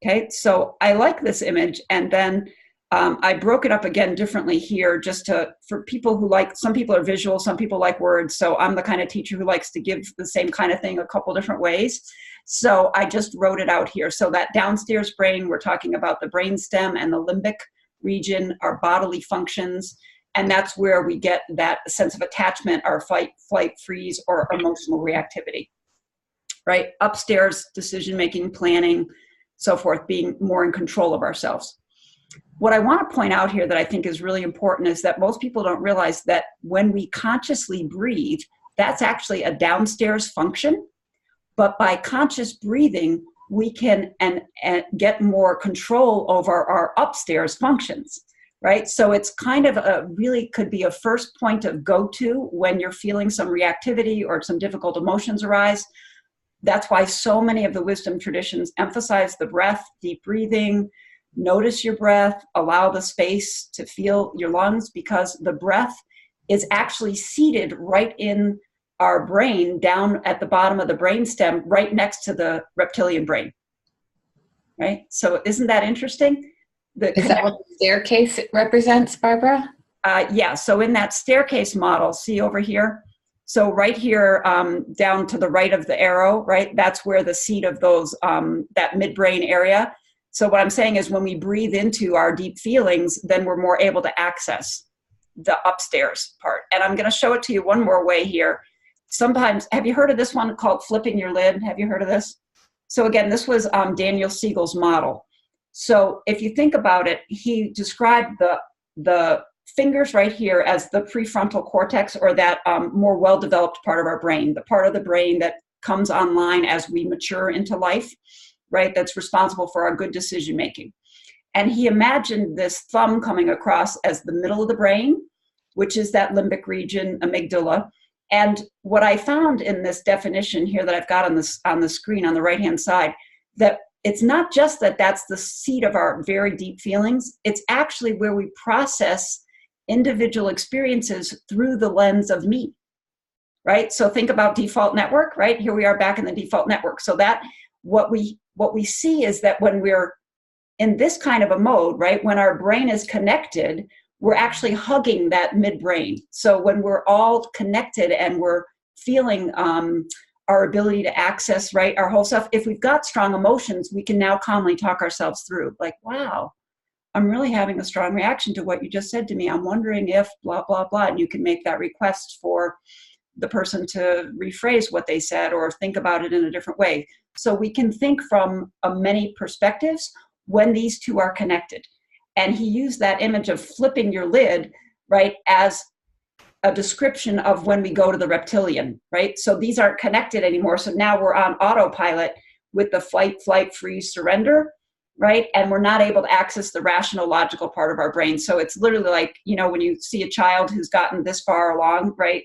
Okay, so I like this image. And then I broke it up again differently here just for people who some people are visual, some people like words. So I'm the kind of teacher who likes to give the same kind of thing a couple different ways. So I just wrote it out here. So that downstairs brain, we're talking about the brainstem and the limbic region, our bodily functions. And that's where we get that sense of attachment, our fight, flight, freeze, or emotional reactivity, right? Upstairs, decision-making, planning, so forth, being more in control of ourselves. What I want to point out here that I think is really important is that most people don't realize that when we consciously breathe, that's actually a downstairs function. But by conscious breathing, we can and get more control over our upstairs functions, right? So it's kind of really could be a first point of go-to when you're feeling some reactivity or some difficult emotions arise. That's why so many of the wisdom traditions emphasize the breath, deep breathing. Notice your breath, allow the space to feel your lungs, because the breath is actually seated right in our brain, down at the bottom of the brainstem, right next to the reptilian brain, right? So isn't that interesting? Is that what the staircase represents, Barbara? Yeah, so in that staircase model, see over here? So right here, down to the right of the arrow, right? That's where the seat of those, that midbrain area. So what I'm saying is when we breathe into our deep feelings, then we're more able to access the upstairs part. And I'm going to show it to you one more way here. Sometimes, have you heard of this one called flipping your lid? Have you heard of this? So again, this was Daniel Siegel's model. So if you think about it, he described the fingers right here as the prefrontal cortex, or that more well-developed part of our brain, the part of the brain that comes online as we mature into life, right? That's responsible for our good decision making. And he imagined this thumb coming across as the middle of the brain, which is that limbic region, amygdala. And what I found in this definition here that I've got on the screen on the right-hand side, that it's not just that that's the seat of our very deep feelings, it's actually where we process individual experiences through the lens of me, right? So think about default network, right? Here we are back in the default network. So that what we see is that when we're in this kind of a mode, right, when our brain is connected, we're actually hugging that midbrain. So when we're all connected and we're feeling our ability to access, right, our whole self, if we've got strong emotions, we can now calmly talk ourselves through, like, wow, I'm really having a strong reaction to what you just said to me. I'm wondering if blah, blah, blah. And you can make that request for the person to rephrase what they said or think about it in a different way. So we can think from many perspectives when these two are connected. And he used that image of flipping your lid, right, as a description of when we go to the reptilian, right? So these aren't connected anymore. So now we're on autopilot with the fight, flight, freeze, surrender, right? And we're not able to access the rational, logical part of our brain. So it's literally like, you know, when you see a child who's gotten this far along, right?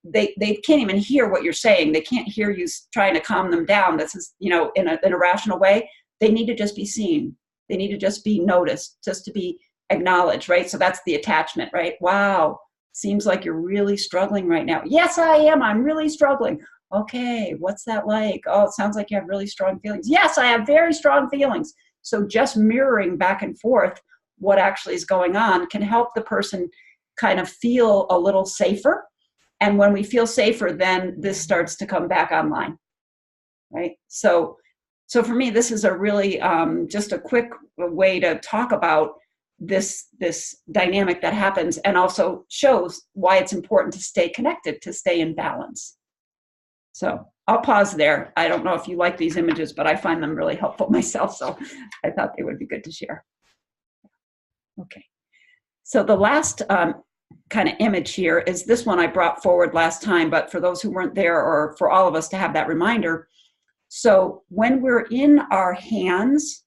They can't even hear what you're saying. They can't hear you trying to calm them down. This is, you know, in a rational way. They need to just be seen. They need to just be noticed, just to be acknowledged, right? So that's the attachment, right? Wow, seems like you're really struggling right now. Yes, I am. I'm really struggling. Okay, what's that like? Oh, it sounds like you have really strong feelings. Yes, I have very strong feelings. So just mirroring back and forth what actually is going on can help the person kind of feel a little safer. And when we feel safer, then this starts to come back online, right? So for me, this is a really just a quick way to talk about this dynamic that happens, and also shows why it's important to stay connected, to stay in balance. So I'll pause there. I don't know if you like these images, but I find them really helpful myself, so I thought they would be good to share. Okay, so the last kind of image here is this one I brought forward last time, but for those who weren't there, or for all of us to have that reminder. So when we're in our hands,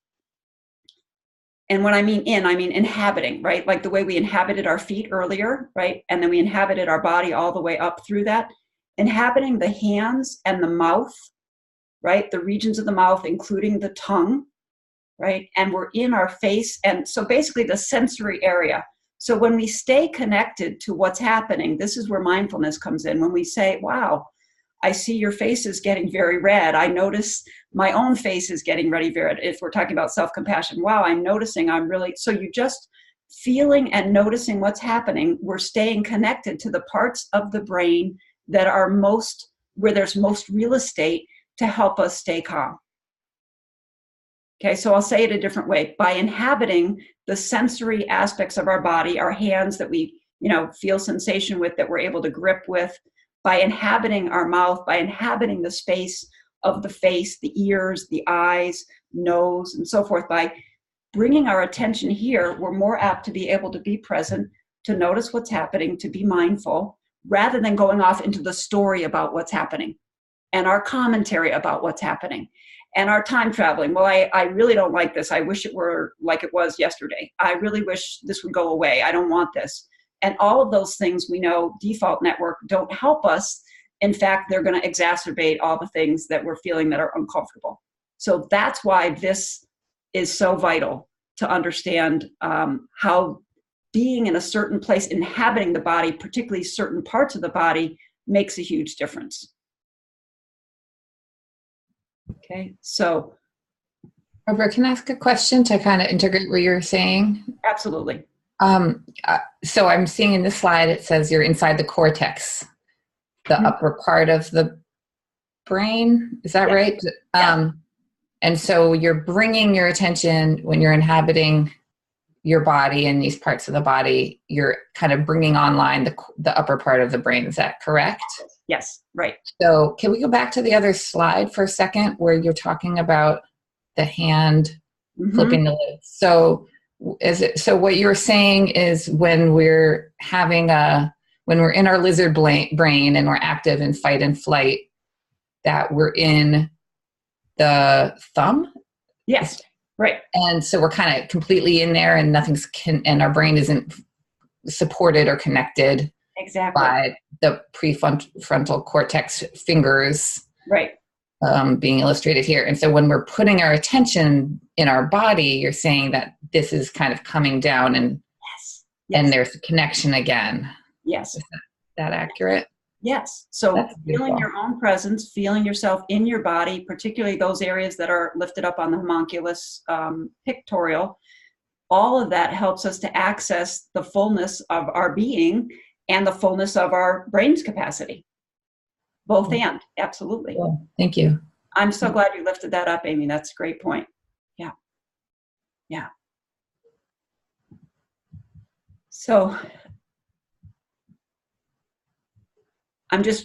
and when I mean inhabiting, right? Like the way we inhabited our feet earlier, right? And then we inhabited our body all the way up through that. Inhabiting the hands and the mouth, right? The regions of the mouth, including the tongue, right? And we're in our face. And so basically the sensory area. So when we stay connected to what's happening, this is where mindfulness comes in. When we say, wow, I see your face is getting very red. I notice my own face is getting very red. If we're talking about self-compassion, wow, I'm noticing so you're just feeling and noticing what's happening. We're staying connected to the parts of the brain that are where there's most real estate to help us stay calm. Okay, so I'll say it a different way. By inhabiting the sensory aspects of our body, our hands that we, feel sensation with, that we're able to grip with, by inhabiting our mouth, by inhabiting the space of the face, the ears, the eyes, nose, and so forth, by bringing our attention here, we're more apt to be able to be present, to notice what's happening, to be mindful, rather than going off into the story about what's happening and our commentary about what's happening and our time traveling. Well, I really don't like this. I wish it were like it was yesterday. I really wish this would go away. I don't want this. And all of those things, we know default network don't help us. In fact, they're going to exacerbate all the things that we're feeling that are uncomfortable. So that's why this is so vital to understand how being in a certain place, inhabiting the body, particularly certain parts of the body, makes a huge difference. Okay, so. Barbara, can I ask a question to kind of integrate what you're saying? Absolutely. So I'm seeing in this slide, it says you're inside the cortex, the upper part of the brain. Is that right? Yeah. And so you're bringing your attention when you're inhabiting your body and these parts of the body, you're kind of bringing online the upper part of the brain. Is that correct? Yes, right. So can we go back to the other slide for a second where you're talking about the hand flipping the lid? So what you're saying is when we're when we're in our lizard brain and we're active in fight and flight, that we're in the thumb? Yes, right. And so we're kind of completely in there and and our brain isn't supported or connected Exactly. by the prefrontal cortex fingers. Right. Being illustrated here. And so when we're putting our attention in our body, you're saying that this is kind of coming down and and there's a connection again. Yes. Is that accurate? Yes. So feeling your own presence, feeling yourself in your body, particularly those areas that are lifted up on the homunculus pictorial, all of that helps us to access the fullness of our being and the fullness of our brain's capacity. Both and, absolutely. Cool. Thank you. I'm so glad you lifted that up, Amy. That's a great point. Yeah. Yeah. So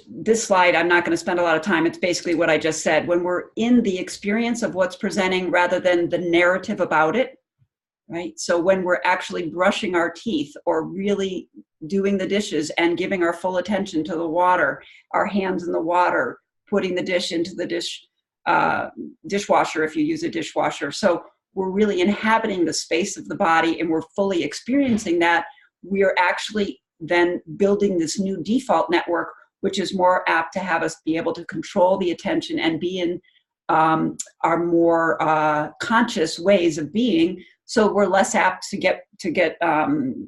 this slide, I'm not going to spend a lot of time. It's basically what I just said. When we're in the experience of what's presenting rather than the narrative about it, right? So when we're actually brushing our teeth or really doing the dishes and giving our full attention to the water, our hands in the water, putting the dish into the dishwasher if you use a dishwasher. So we're really inhabiting the space of the body and we're fully experiencing that. We are actually then building this new default network, which is more apt to have us be able to control the attention and be in our more conscious ways of being. So we're less apt to get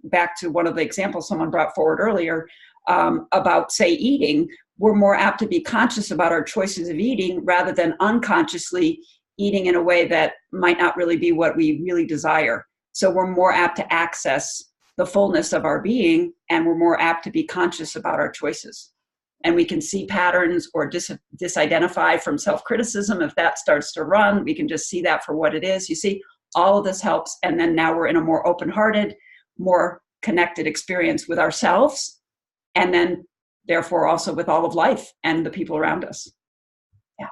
back to one of the examples someone brought forward earlier about, say, eating. We're more apt to be conscious about our choices of eating rather than unconsciously eating in a way that might not really be what we really desire. So we're more apt to access the fullness of our being, and we're more apt to be conscious about our choices. And we can see patterns or disidentify from self-criticism. If that starts to run, we can just see that for what it is. You see, all of this helps. And then now we're in a more open-hearted, more connected experience with ourselves, and then therefore also with all of life and the people around us. Yeah.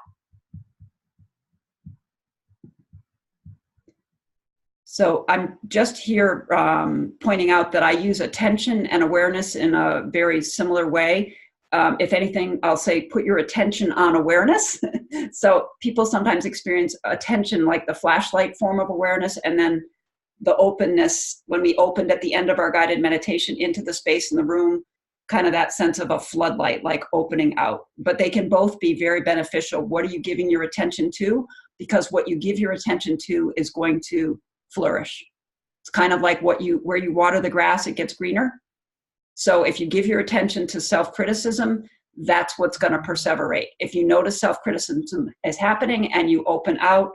So I'm just here pointing out that I use attention and awareness in a very similar way. If anything, I'll say put your attention on awareness. So people sometimes experience attention like the flashlight form of awareness, and then the openness when we opened at the end of our guided meditation into the space in the room, kind of that sense of a floodlight, like opening out. But they can both be very beneficial. What are you giving your attention to? Because what you give your attention to is going to flourish. It's kind of like where you water the grass, it gets greener. So if you give your attention to self-criticism, that's what's going to perseverate. If you notice self-criticism is happening and you open out,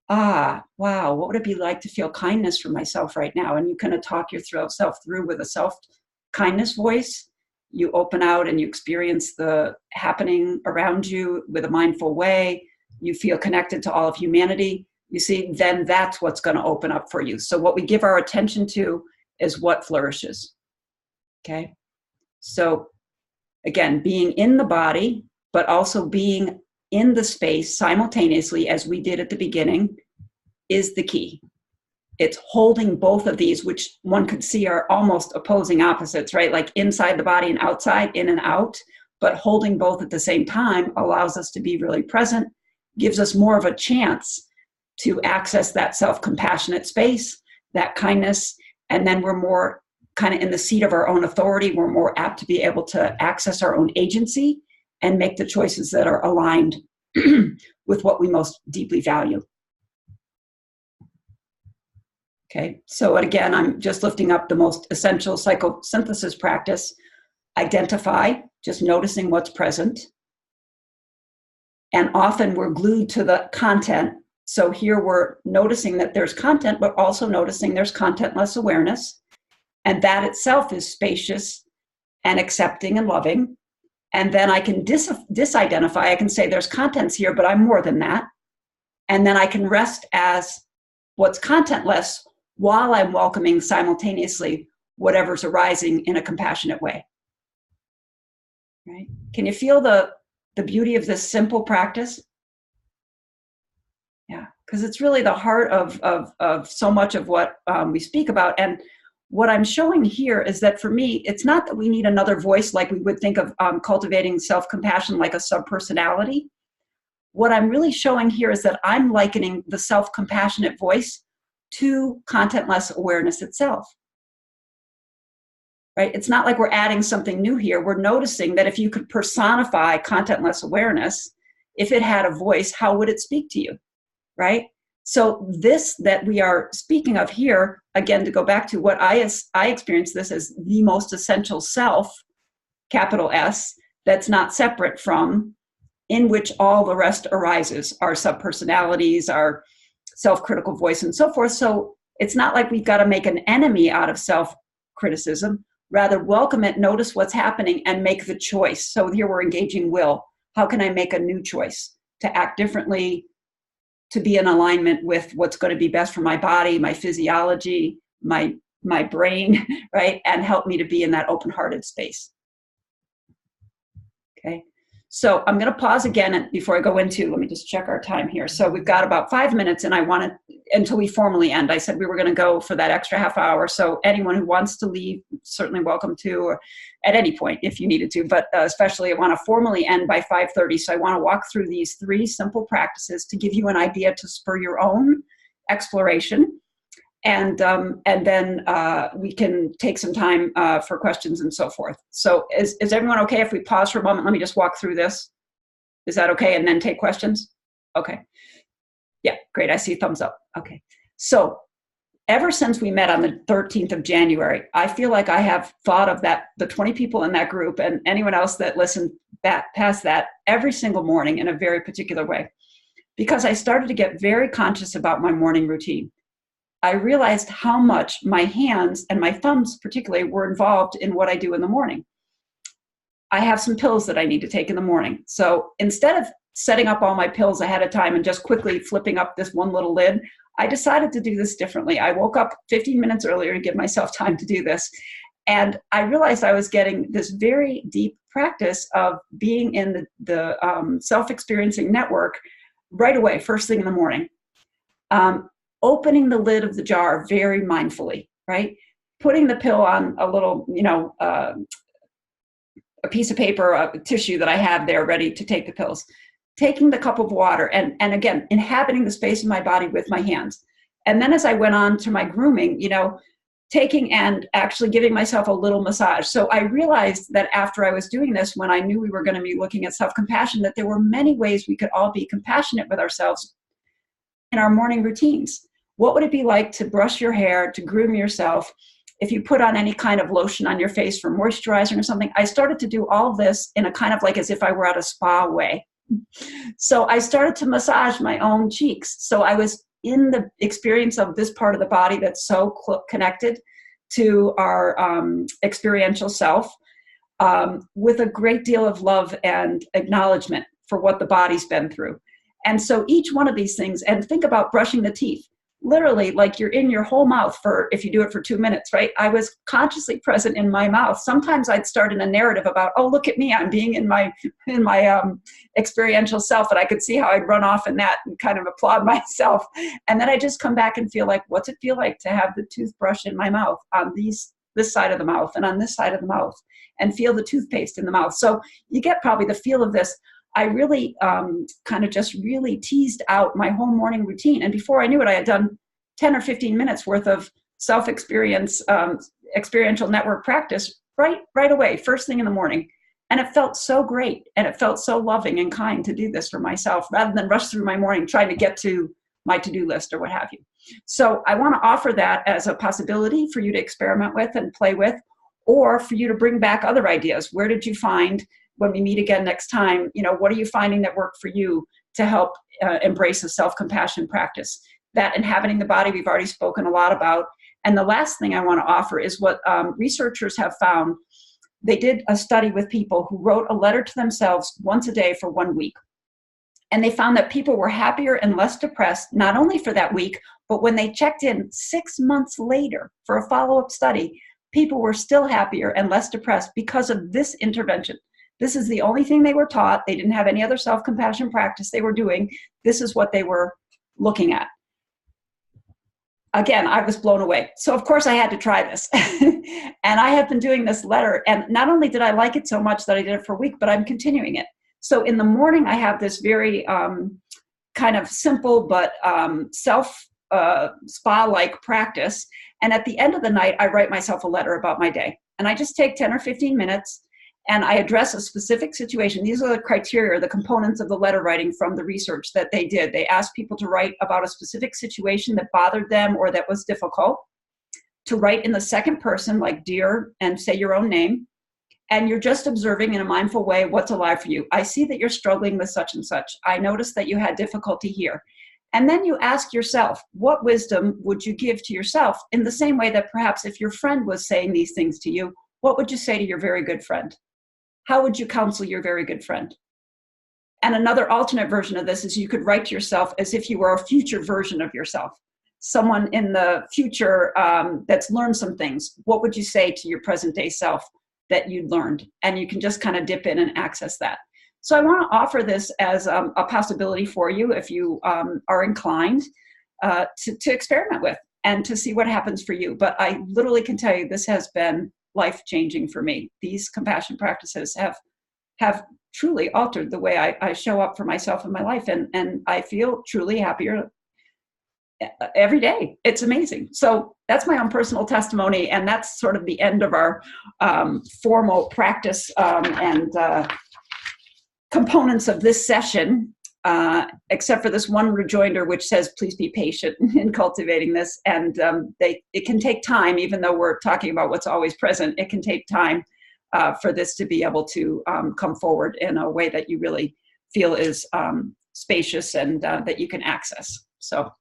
wow, what would it be like to feel kindness for myself right now? And you kind of talk yourself through with a self-kindness voice. You open out and you experience the happening around you with a mindful way. You feel connected to all of humanity. You see, then that's what's going to open up for you. So what we give our attention to is what flourishes. Okay, so again, being in the body, but also being in the space simultaneously, as we did at the beginning, is the key. It's holding both of these, which one could see are almost opposing opposites, right? Like inside the body and outside, in and out, but holding both at the same time allows us to be really present, gives us more of a chance to access that self-compassionate space, that kindness, and then we're more kind of in the seat of our own authority. We're more apt to be able to access our own agency and make the choices that are aligned with what we most deeply value. Okay, so again, I'm just lifting up the most essential psychosynthesis practice. Identify, just noticing what's present. And often we're glued to the content. So here we're noticing that there's content, but also noticing there's contentless awareness. And that itself is spacious and accepting and loving. And then I can disidentify. I can say there's contents here, but I'm more than that. And then I can rest as what's contentless while I'm welcoming simultaneously whatever's arising in a compassionate way. Right? Can you feel the beauty of this simple practice? Yeah, because it's really the heart of so much of what we speak about. And what I'm showing here is that for me, it's not that we need another voice like we would think of cultivating self-compassion like a subpersonality. What I'm really showing here is that I'm likening the self-compassionate voice to contentless awareness itself. Right? It's not like we're adding something new here. We're noticing that if you could personify contentless awareness, if it had a voice, how would it speak to you? Right? So this that we are speaking of here, again, to go back to what I experience this as the most essential self, capital S, that's not separate from, in which all the rest arises, our subpersonalities, our self-critical voice, and so forth. So it's not like we've got to make an enemy out of self-criticism. Rather, welcome it, notice what's happening, and make the choice. So here we're engaging will. How can I make a new choice to act differently, to be in alignment with what's going to be best for my body, my physiology, my brain, right? And help me to be in that open-hearted space. Okay. So I'm going to pause again before I go into, let me just check our time here. So we've got about 5 minutes, and I wanted, until we formally end, I said we were going to go for that extra half hour. So anyone who wants to leave, certainly welcome to, or at any point if you needed to, but especially I want to formally end by 5:30. So I want to walk through these 3 simple practices to give you an idea to spur your own exploration. And then we can take some time for questions and so forth. So is everyone okay if we pause for a moment? Let me just walk through this. Is that okay? And then take questions? Okay. Yeah, great. I see thumbs up. Okay. So ever since we met on the 13th of January, I feel like I have thought of the 20 people in that group and anyone else that listened past that every single morning in a very particular way, because I started to get very conscious about my morning routine. I realized how much my hands and my thumbs particularly were involved in what I do in the morning. I have some pills that I need to take in the morning. So instead of setting up all my pills ahead of time and just quickly flipping up this one little lid, I decided to do this differently. I woke up 15 minutes earlier to give myself time to do this. And I realized I was getting this very deep practice of being in the self-experiencing network right away, first thing in the morning. Opening the lid of the jar very mindfully, right? Putting the pill on a little, a piece of paper, a tissue that I have there ready to take the pills. Taking the cup of water and again, inhabiting the space in my body with my hands. And then as I went on to my grooming, taking and actually giving myself a little massage. So I realized that after I was doing this, when I knew we were going to be looking at self-compassion, that there were many ways we could all be compassionate with ourselves in our morning routines. What would it be like to brush your hair, to groom yourself? If you put on any kind of lotion on your face for moisturizing or something, I started to do all of this in a kind of like as if I were at a spa way. So I started to massage my own cheeks. So I was in the experience of this part of the body that's so connected to our experiential self, with a great deal of love and acknowledgement for what the body's been through. And so each one of these things, and think about brushing the teeth, literally like you're in your whole mouth if you do it for 2 minutes, right? I was consciously present in my mouth. Sometimes I'd start in a narrative about, oh, look at me, I'm being in my experiential self, and I could see how I'd run off in that and kind of applaud myself. And then I just come back and feel like, what's it feel like to have the toothbrush in my mouth on this side of the mouth and on this side of the mouth, and feel the toothpaste in the mouth. So you get probably the feel of this. I really kind of just really teased out my whole morning routine. And before I knew it, I had done 10 or 15 minutes worth of self-experience, experiential network practice right away, first thing in the morning. And it felt so great. And it felt so loving and kind to do this for myself rather than rush through my morning trying to get to my to-do list or what have you. So I want to offer that as a possibility for you to experiment with and play with, or for you to bring back other ideas. Where did you find, when we meet again next time, what are you finding that worked for you to help embrace a self-compassion practice? That inhabiting the body, we've already spoken a lot about. And the last thing I want to offer is what researchers have found. They did a study with people who wrote a letter to themselves once a day for 1 week. And they found that people were happier and less depressed, not only for that week, but when they checked in 6 months later for a follow-up study, people were still happier and less depressed because of this intervention. This is the only thing they were taught. They didn't have any other self-compassion practice they were doing. This is what they were looking at. Again, I was blown away. So of course I had to try this. And I have been doing this letter. And not only did I like it so much that I did it for a week, but I'm continuing it. So in the morning, I have this very kind of simple but spa-like practice. And at the end of the night, I write myself a letter about my day. And I just take 10 or 15 minutes and I address a specific situation. These are the criteria, the components of the letter writing from the research that they did. They asked people to write about a specific situation that bothered them or that was difficult, to write in the second person, like dear, and say your own name. And you're just observing in a mindful way what's alive for you. I see that you're struggling with such and such. I noticed that you had difficulty here. And then you ask yourself, what wisdom would you give to yourself in the same way that perhaps if your friend was saying these things to you, what would you say to your very good friend? How would you counsel your very good friend? And another alternate version of this is you could write to yourself as if you were a future version of yourself. Someone in the future that's learned some things. What would you say to your present day self that you'd learned? And you can just kind of dip in and access that. So I want to offer this as a possibility for you if you are inclined to experiment with and to see what happens for you. But I literally can tell you this has been life-changing for me. These compassion practices have truly altered the way I show up for myself in my life. And I feel truly happier every day. It's amazing. So that's my own personal testimony. And that's sort of the end of our formal practice and components of this session, except for this one rejoinder, which says, please be patient in cultivating this. And it can take time, even though we're talking about what's always present, it can take time for this to be able to come forward in a way that you really feel is spacious and that you can access. So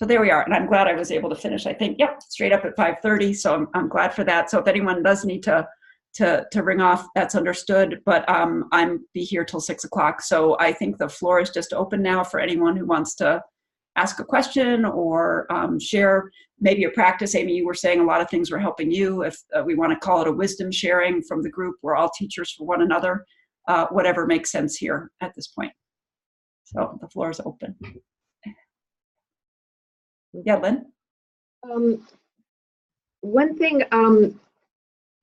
there we are. And I'm glad I was able to finish, I think, yep, straight up at 5:30. So I'm glad for that. So if anyone does need to ring off, that's understood, but I'm be here till 6 o'clock. So I think the floor is just open now for anyone who wants to ask a question or share maybe a practice. Amy, you were saying a lot of things were helping you. If we want to call it a wisdom sharing from the group, we're all teachers for one another, whatever makes sense here at this point. So the floor is open. Yeah, Lynn? One thing,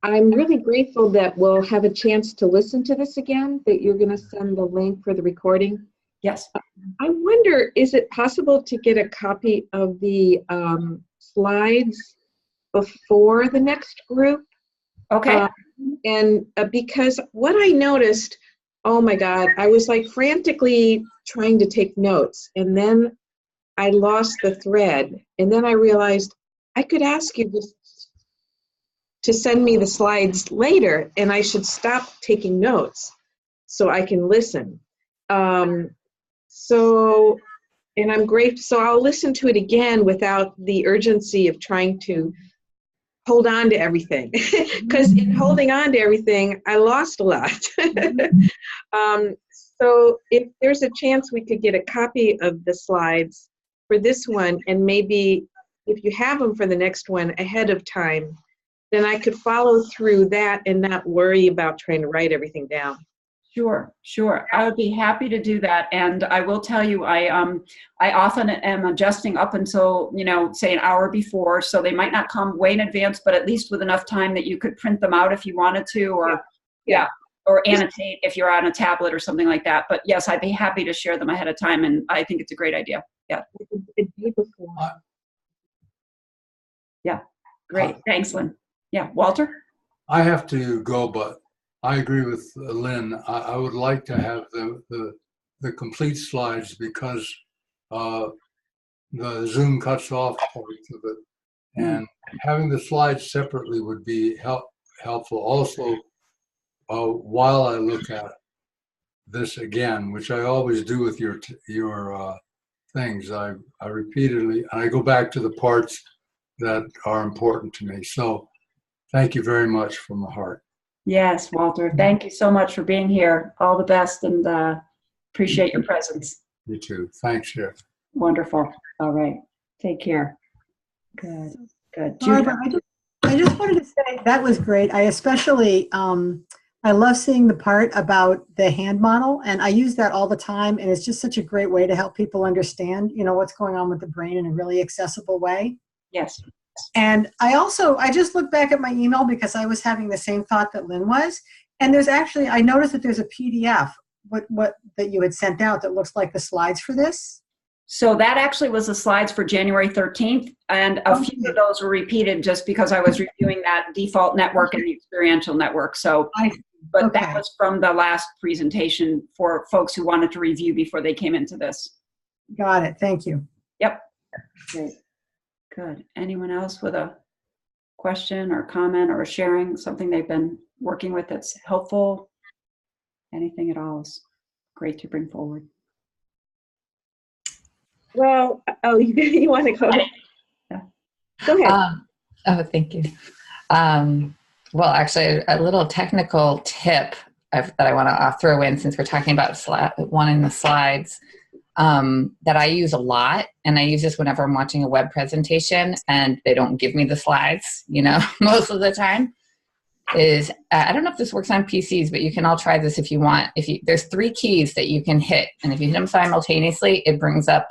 I'm really grateful that we'll have a chance to listen to this again, that you're going to send the link for the recording. Yes. I wonder, is it possible to get a copy of the slides before the next group? Okay. And because what I noticed, oh my God, I was like frantically trying to take notes, and then I lost the thread. And then I realized I could ask you just to send me the slides later, and I should stop taking notes so I can listen. And I'm grateful, so I'll listen to it again without the urgency of trying to hold on to everything. Because in holding on to everything, I lost a lot. So if there's a chance we could get a copy of the slides for this one, and maybe if you have them for the next one ahead of time, then I could follow through that and not worry about trying to write everything down. Sure. I would be happy to do that. And I will tell you, I often am adjusting up until, say an hour before. So they might not come way in advance, but at least with enough time that you could print them out if you wanted to, or or annotate if you're on a tablet or something like that. But yes, I'd be happy to share them ahead of time. And I think it's a great idea. Yeah. Yeah. Great. Thanks, Lynn. Yeah. Walter? I have to go, but I agree with Lynn. I would like to have the complete slides because the Zoom cuts off parts of it, and having the slides separately would be helpful. Also, while I look at this again, which I always do with your things, I repeatedly, and I go back to the parts that are important to me. So thank you very much from the heart. Yes, Walter. Thank you so much for being here. All the best, and Appreciate your presence. You too. Thanks, Chef. Wonderful. All right. Take care. Good. Good. Barbara, I just wanted to say that was great. I especially, I love seeing the part about the hand model, and I use that all the time, and it's just such a great way to help people understand, what's going on with the brain in a really accessible way. Yes. And I just looked back at my email because I was having the same thought that Lynn was, and I noticed that there's a PDF that you had sent out that looks like the slides for this. So that actually was the slides for January 13th, and a few of those were repeated just because I was reviewing that default network and the experiential network. So, but that was from the last presentation for folks who wanted to review before they came into this. Got it. Thank you. Yep. Great. Good. Anyone else with a question or comment or sharing something they've been working with that's helpful? Anything at all is great to bring forward. Well, you want to go ahead? Yeah. Go ahead. Thank you. Well, actually, a little technical tip that I want to throw in, since we're talking about wanting the slides, that I use a lot, and I use this whenever I'm watching a web presentation and they don't give me the slides, most of the time, is, I don't know if this works on PCs, but you can all try this if you want. There's 3 keys that you can hit, and if you hit them simultaneously, it brings up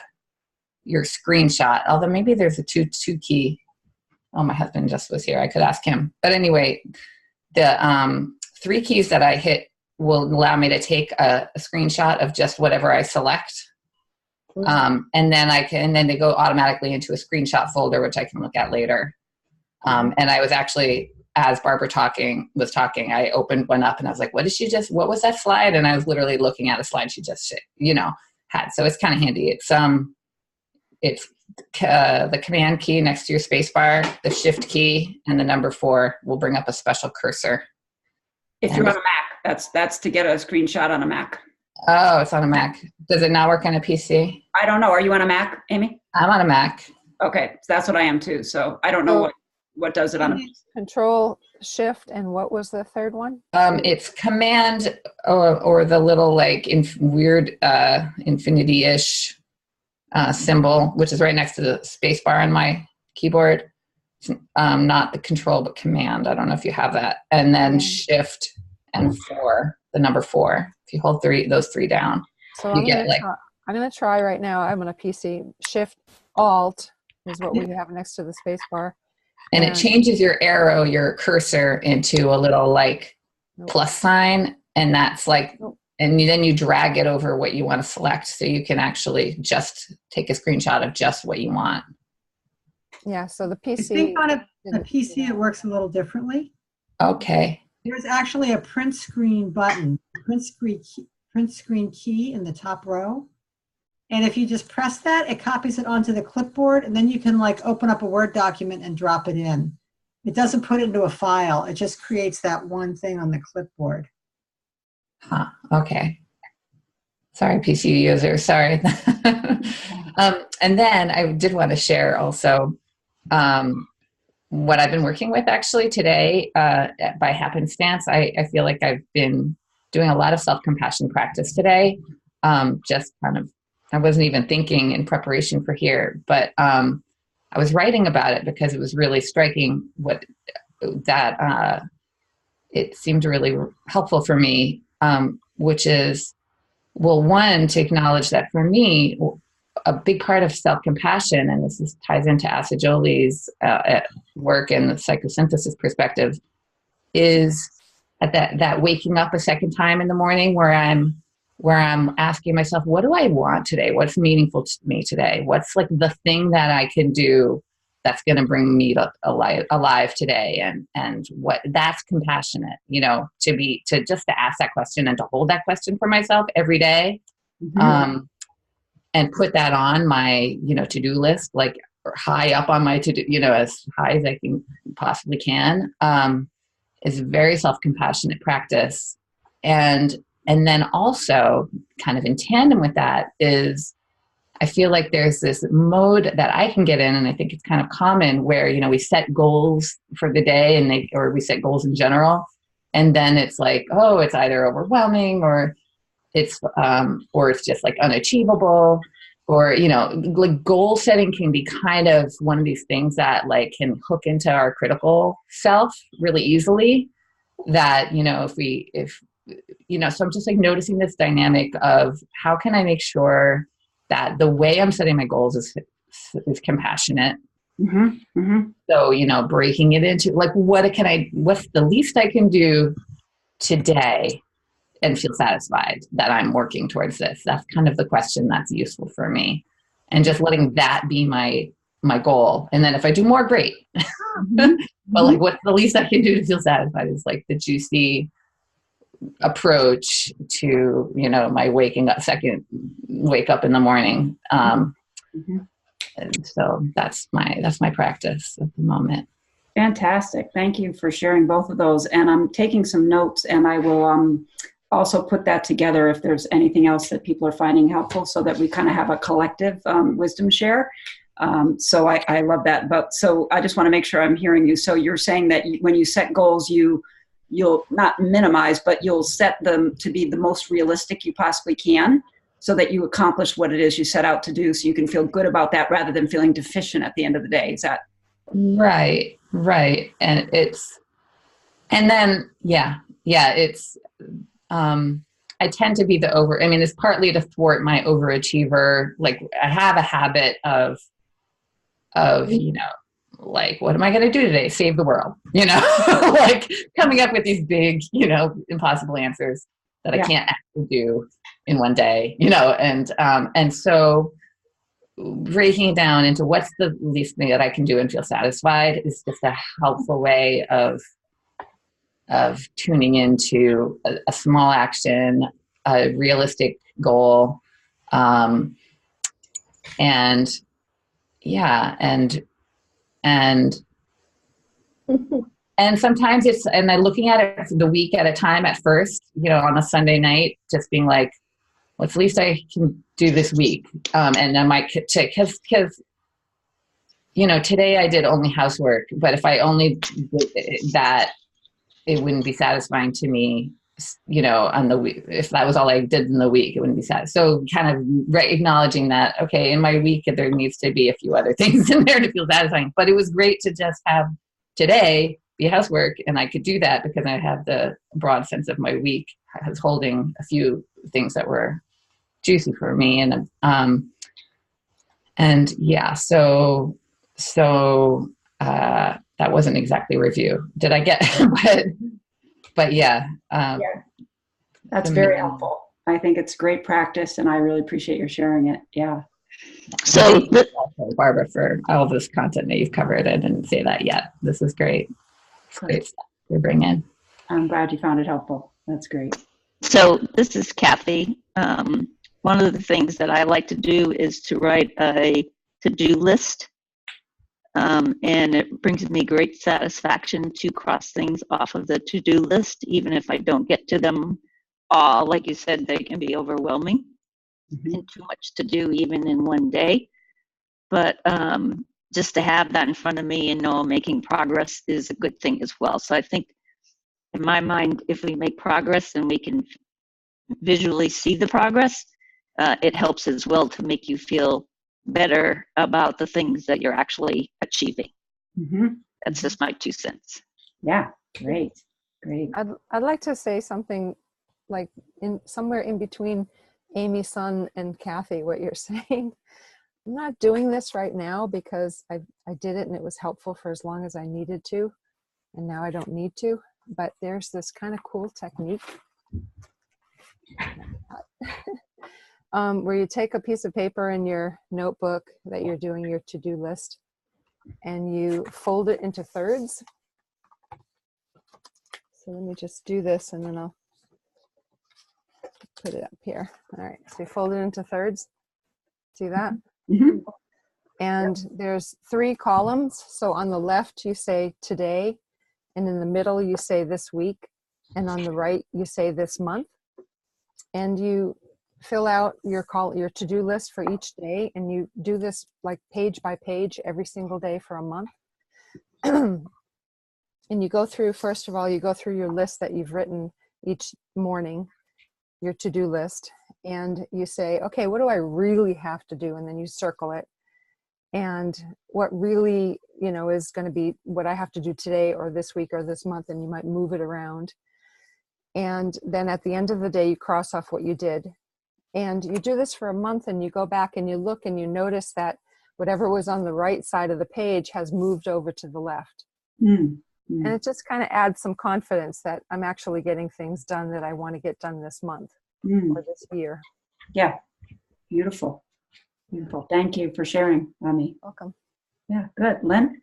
your screenshot, although maybe there's a two key. Oh, my husband just was here. I could ask him. But anyway, the 3 keys that I hit will allow me to take a screenshot of just whatever I select. And then they go automatically into a screenshot folder, which I can look at later. And I was actually, as Barbara was talking, I opened one up and I was like, what was that slide? And I was literally looking at a slide she just, had. So it's kind of handy. It's the command key next to your space bar, the shift key, and the number 4 will bring up a special cursor. If you're on a Mac, that's to get a screenshot on a Mac. Oh, it's on a Mac. Does it not work on a PC? I don't know. Are you on a Mac, Amy? I'm on a Mac. Okay. So that's what I am too. So I don't know what does it on a PC. Control, Shift, and what was the third one? It's Command or the little weird infinity-ish symbol, which is right next to the space bar on my keyboard. Not the Control, but Command. I don't know if you have that. And then Shift and 4, the number 4. If you hold those 3 down, so I'm going to try right now. I'm on a PC. Shift Alt is what we have next to the space bar. And it changes your arrow, your cursor, into a little plus sign, and that's and then you drag it over what you want to select, so you can actually just take a screenshot of just what you want. Yeah, so the PC. I think on a PC it works a little differently. Okay. There's actually a print screen button, print screen key in the top row. And if you just press that, it copies it onto the clipboard, and then you can open up a Word document and drop it in. It doesn't put it into a file. It just creates that one thing on the clipboard. Huh. Okay. Sorry, PC user. Sorry. And then I did want to share also what I've been working with actually today by happenstance. I feel like I've been doing a lot of self-compassion practice today. Just kind of, I wasn't even thinking in preparation for here, but I was writing about it because it was really striking it seemed really helpful for me, which is, well, one, to acknowledge that for me, a big part of self-compassion, and this ties into Assagioli's work and the psychosynthesis perspective, is at that waking up a second time in the morning where I'm asking myself, what do I want today? What's meaningful to me today? What's the thing that I can do that's going to bring me alive today? And what that's compassionate, to ask that question and to hold that question for myself every day. Mm-hmm. And put that on my, to-do list, or high up on my to-do, as high as I possibly can, is very self-compassionate practice. And then also kind of in tandem with that is, I feel like there's this mode that I can get in, and I think it's kind of common where, we set goals for the day or we set goals in general. And then it's it's either overwhelming or or it's just like unachievable, or, you know, like goal setting can be kind of one of these things that like can hook into our critical self really easily, that, you know, you know, so I'm just like noticing this dynamic of how can I make sure that the way I'm setting my goals is compassionate. Mm-hmm. Mm-hmm. So, you know, breaking it into like, what's the least I can do today and feel satisfied that I'm working towards this? That's kind of the question that's useful for me. And just letting that be my goal. And then if I do more, great. Mm-hmm. But like, what's the least I can do to feel satisfied is like the juicy approach to, you know, my wake up in the morning. Mm-hmm. And so that's my practice at the moment. Fantastic. Thank you for sharing both of those. And I'm taking some notes, and I will also put that together if there's anything else that people are finding helpful, so that we kind of have a collective wisdom share. So I love that. But so I just want to make sure I'm hearing you. So you're saying that when you set goals, you'll not minimize, but you'll set them to be the most realistic you possibly can, so that you accomplish what it is you set out to do, so you can feel good about that rather than feeling deficient at the end of the day. Is that right? And it's I tend to be it's partly to thwart my overachiever. Like, I have a habit of you know, like, what am I going to do today? Save the world, you know, like coming up with these big, you know, impossible answers that I can't actually do in one day, you know, and so breaking it down into what's the least thing that I can do and feel satisfied is just a helpful way of tuning into a small action, a realistic goal, and and sometimes and then looking at it the week at a time at first, you know, on a Sunday night, just being like, what's the least I can do this week? And I might check, because, you know, today I did only housework, but if I only did that, it wouldn't be satisfying to me, you know, on the week. If that was all I did in the week, it wouldn't be satisfying. So kind of acknowledging that, okay, in my week, there needs to be a few other things in there to feel satisfying. But it was great to just have today be housework, and I could do that because I had the broad sense of my week as holding a few things that were juicy for me. And yeah, so that wasn't exactly a review. Did I get, but yeah. That's very helpful. I think it's great practice, and I really appreciate your sharing it. Yeah. So, Barbara, for all this content that you've covered, I didn't say that yet. This is great. It's great stuff you're bringing. I'm glad you found it helpful. That's great. So this is Kathy. One of the things that I like to do is to write a to-do list. And it brings me great satisfaction to cross things off of the to-do list, even if I don't get to them all. Like you said, they can be overwhelming and too much to do even in one day. But just to have that in front of me and know I'm making progress is a good thing as well. So I think, in my mind, if we make progress and we can visually see the progress, it helps as well to make you feel better about the things that you're actually achieving. That's just my 2 cents. Yeah, great. I'd like to say something like somewhere in between Amy, Sun, and Kathy, what you're saying. I'm not doing this right now because I did it and it was helpful for as long as I needed to, and now I don't need to. But there's this kind of cool technique where you take a piece of paper in your notebook that you're doing your to-do list, and you fold it into thirds. So let me just do this, and then I'll put it up here. All right, so you fold it into thirds. See that? And there's 3 columns. So on the left, you say today, and in the middle, you say this week, and on the right, you say this month. And you fill out your to-do list for each day, and you do this like page by page every single day for a month. And you go through, first of all, you go through your list that you've written each morning, your to-do list, and you say, okay, what do I really have to do? And then you circle it. And what really, is going to be what I have to do today or this week or this month, and you might move it around. And then at the end of the day, you cross off what you did. And you do this for a month, and you go back and you look and you notice that whatever was on the right side of the page has moved over to the left. Mm. And it just kind of adds some confidence that I'm actually getting things done that I want to get done this month or this year. Yeah, beautiful. Beautiful. Thank you for sharing, Ami. Welcome. Yeah, good. Lynn?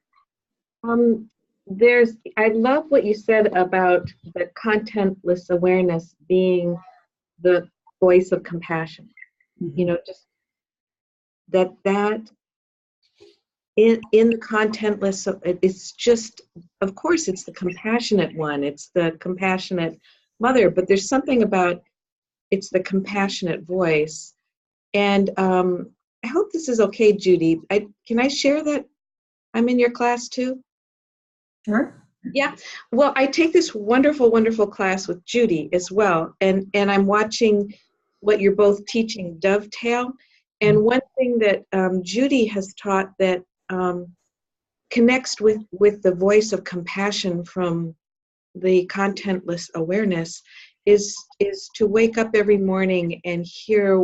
I love what you said about the contentless awareness being the voice of compassion. Just that in the contentless, it's just, of course, it's the compassionate one. It's the compassionate mother, but there's something about it's the compassionate voice. And I hope this is okay, Judy. Can I share that I'm in your class too? Sure. Yeah. Well, I take this wonderful, wonderful class with Judy as well. And I'm watching what you're both teaching dovetail. And one thing that Judy has taught that connects with the voice of compassion from the contentless awareness is to wake up every morning and hear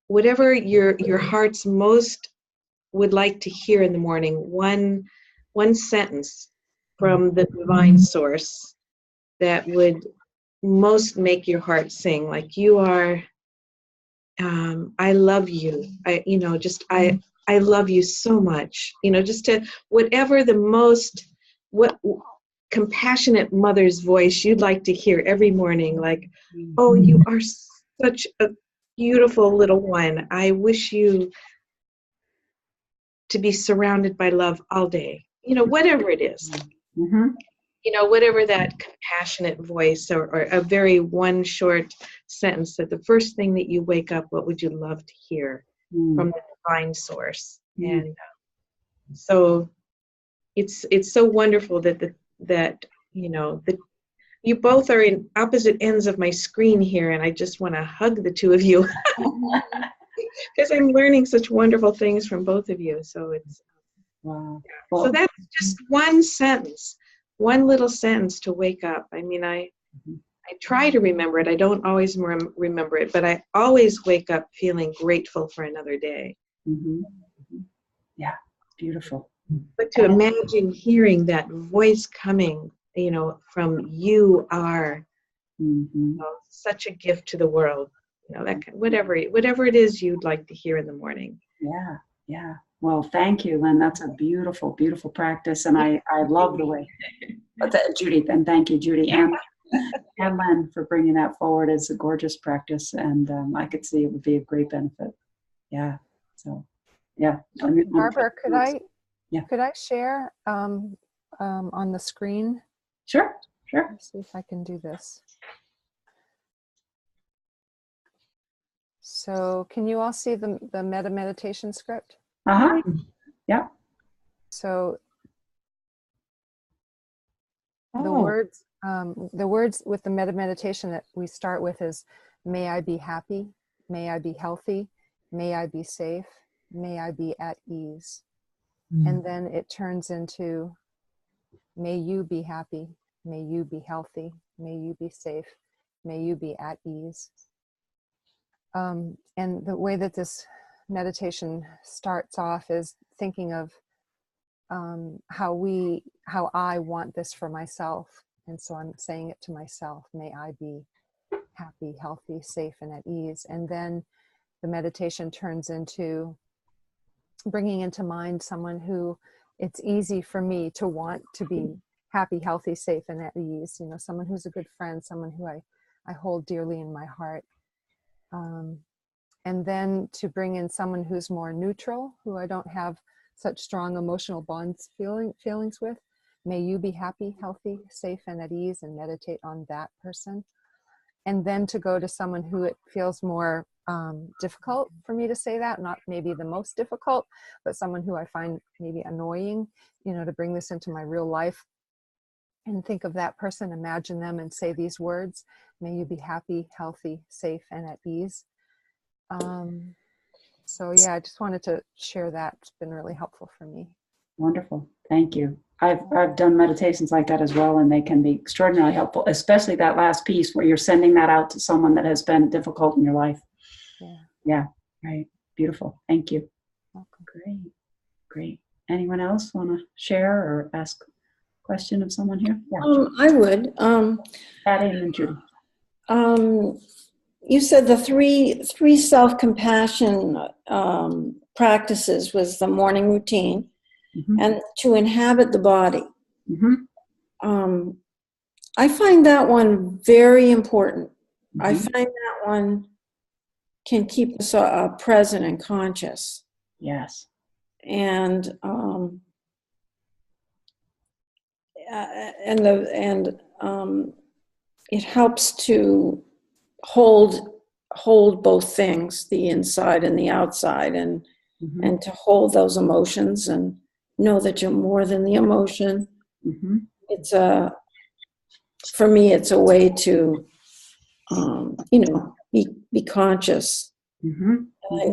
whatever your heart's most would like to hear in the morning, one sentence from the divine source that would most make your heart sing, like you are, I love you. I love you so much. Just to whatever what compassionate mother's voice you'd like to hear every morning, like, oh, you are such a beautiful little one. I wish you to be surrounded by love all day. Whatever it is. Mm-hmm. Whatever that compassionate voice or a very one short sentence that the first thing that you wake up, what would you love to hear from the divine source? And so it's so wonderful that you both are in opposite ends of my screen here, and I just want to hug the two of you because I'm learning such wonderful things from both of you. So it's Wow. Well, so that's just one sentence, one little sentence to wake up. I mean, I try to remember it. I don't always remember it, but I always wake up feeling grateful for another day. Mm-hmm. Yeah, beautiful. But to imagine hearing that voice coming, from you are such a gift to the world. Whatever it is you'd like to hear in the morning. Yeah, yeah. Well, thank you, Lynn. That's a beautiful, beautiful practice, and I love the way. Judy, and thank you, Judy, and Lynn for bringing that forward. It's a gorgeous practice, and I could see it would be of great benefit. Yeah. So, yeah. Barbara, could I share on the screen? Sure. Let's see if I can do this. So, can you all see the meta meditation script? Uh-huh. Yeah. So the words with the meta meditation that we start with is, may I be happy, may I be healthy, may I be safe, may I be at ease. And then it turns into, may you be happy, may you be healthy, may you be safe, may you be at ease. And the way that this meditation starts off is thinking of how I want this for myself. And so I'm saying it to myself, may I be happy, healthy, safe, and at ease. And then the meditation turns into bringing into mind someone who it's easy for me to want to be happy, healthy, safe, and at ease. Someone who's a good friend, someone who I hold dearly in my heart. And then to bring in someone who's more neutral, who I don't have such strong emotional bonds feelings with. May you be happy, healthy, safe, and at ease, and meditate on that person. And then to go to someone who it feels more difficult for me to say that, not maybe the most difficult, but someone who I find maybe annoying, to bring this into my real life and think of that person, imagine them and say these words. may you be happy, healthy, safe, and at ease. So yeah, I just wanted to share that. It's been really helpful for me. Wonderful. Thank you. I've done meditations like that as well, and they can be extraordinarily helpful, especially that last piece where you're sending that out to someone that has been difficult in your life. Yeah. Yeah. Right. Beautiful. Thank you. Welcome. Great. Great. Anyone else want to share or ask a question of someone here? Yeah. I would. Patty and then Judy. You said the three self-compassion practices was the morning routine Mm-hmm. and to inhabit the body. Mm-hmm. I find that one very important. Mm-hmm. I find that one can keep us present and conscious. Yes. And it helps to hold both things, the inside and the outside, and Mm-hmm. and to hold those emotions and know that you're more than the emotion. Mm-hmm. It's for me, it's a way to be conscious. Mm-hmm.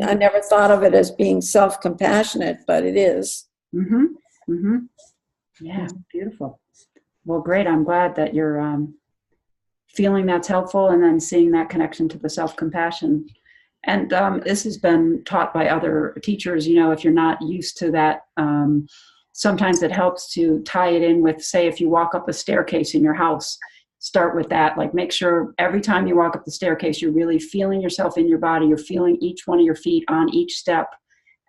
I never thought of it as being self-compassionate, but it is. Mm-hmm. Mm-hmm. Yeah, beautiful. Well, great. I'm glad that you're feeling that's helpful and then seeing that connection to the self-compassion. And this has been taught by other teachers. If you're not used to that, sometimes it helps to tie it in with, say, if you walk up a staircase in your house, start with that. Like, make sure every time you walk up the staircase, you're really feeling yourself in your body. You're feeling each one of your feet on each step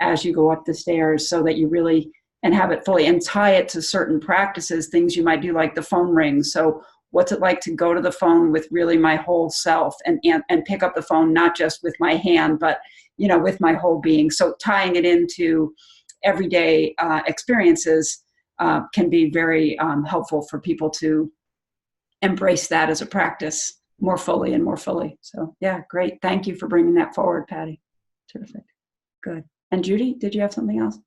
as you go up the stairs, so that you really inhabit fully, and tie it to certain practices, things you might do, like the phone rings. So what's it like to go to the phone with really my whole self and pick up the phone, not just with my hand, but, with my whole being. So tying it into everyday experiences can be very helpful for people to embrace that as a practice more fully and more fully. So yeah, great. Thank you for bringing that forward, Patty. Terrific. Good. And Judy, did you have something else?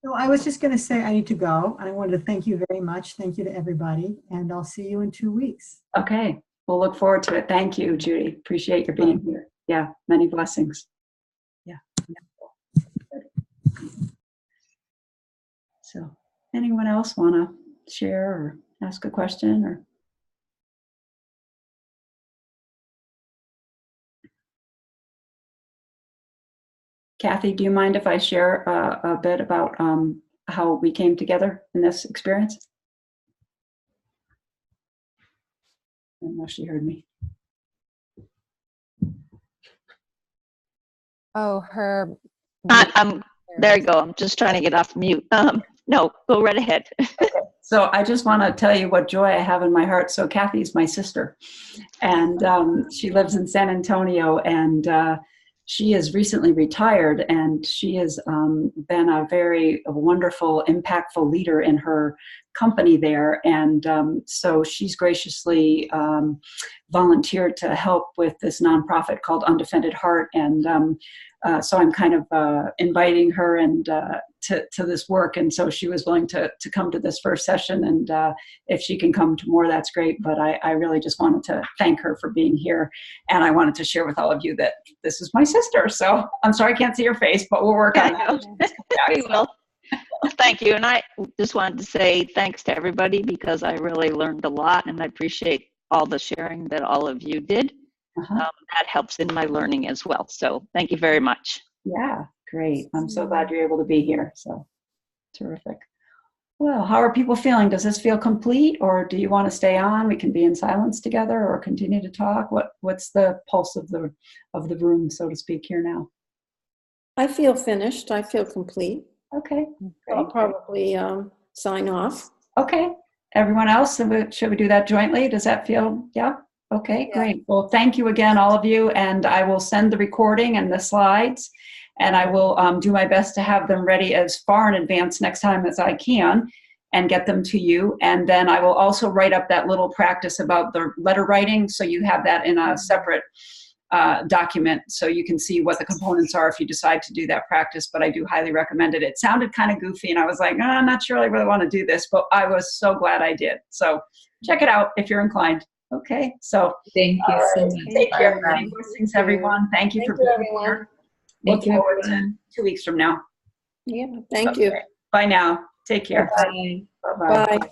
No, I was just going to say I need to go. And I wanted to thank you very much. Thank you to everybody. And I'll see you in 2 weeks. Okay. We'll look forward to it. Thank you, Judy. Appreciate your being here. Yeah. Many blessings. Yeah. So anyone else want to share or ask a question or? Kathy, do you mind if I share a bit about how we came together in this experience? I don't know if she heard me. Oh, her. There you go. I'm just trying to get off mute. No, go right ahead. Okay. So I just want to tell you what joy I have in my heart. So Kathy's my sister, and she lives in San Antonio, and she is recently retired, and she has been a very wonderful, impactful leader in her company there. And so she's graciously volunteered to help with this nonprofit called Undefended Heart. And so I'm kind of inviting her and to this work. And so she was willing to come to this first session. And if she can come to more, that's great. But I really just wanted to thank her for being here. And I wanted to share with all of you that this is my sister. So I'm sorry I can't see your face, but we'll work on that. We will. Well, thank you. And I just wanted to say thanks to everybody, because I really learned a lot, and I appreciate all the sharing that all of you did. That helps in my learning as well. So thank you very much. Yeah, great. I'm so glad you're able to be here. So terrific. Well, how are people feeling? Does this feel complete, or do you want to stay on? We can be in silence together or continue to talk. What's the pulse of the room, so to speak, here now? I feel finished. I feel complete. Okay. Great. I'll probably sign off. Okay. Everyone else, should we do that jointly? Does that feel, yeah? Okay, yeah. Great. Well, thank you again, all of you. And I will send the recording and the slides, and I will do my best to have them ready as far in advance next time as I can and get them to you. And then I will also write up that little practice about the letter writing, so you have that in a separate document, so you can see what the components are if you decide to do that practice. But I do highly recommend it. It sounded kind of goofy, and I was like, I'm not sure I really want to do this, but I was so glad I did. So check it out if you're inclined. Okay, so Thank you so much. take care. Barbara. Many blessings, everyone. Thank you for Thank you, being everyone. here. Thank Look you, forward to everyone. 2 weeks from now. Yeah, thank you. Bye now. Take care. Bye. Bye-bye. Bye.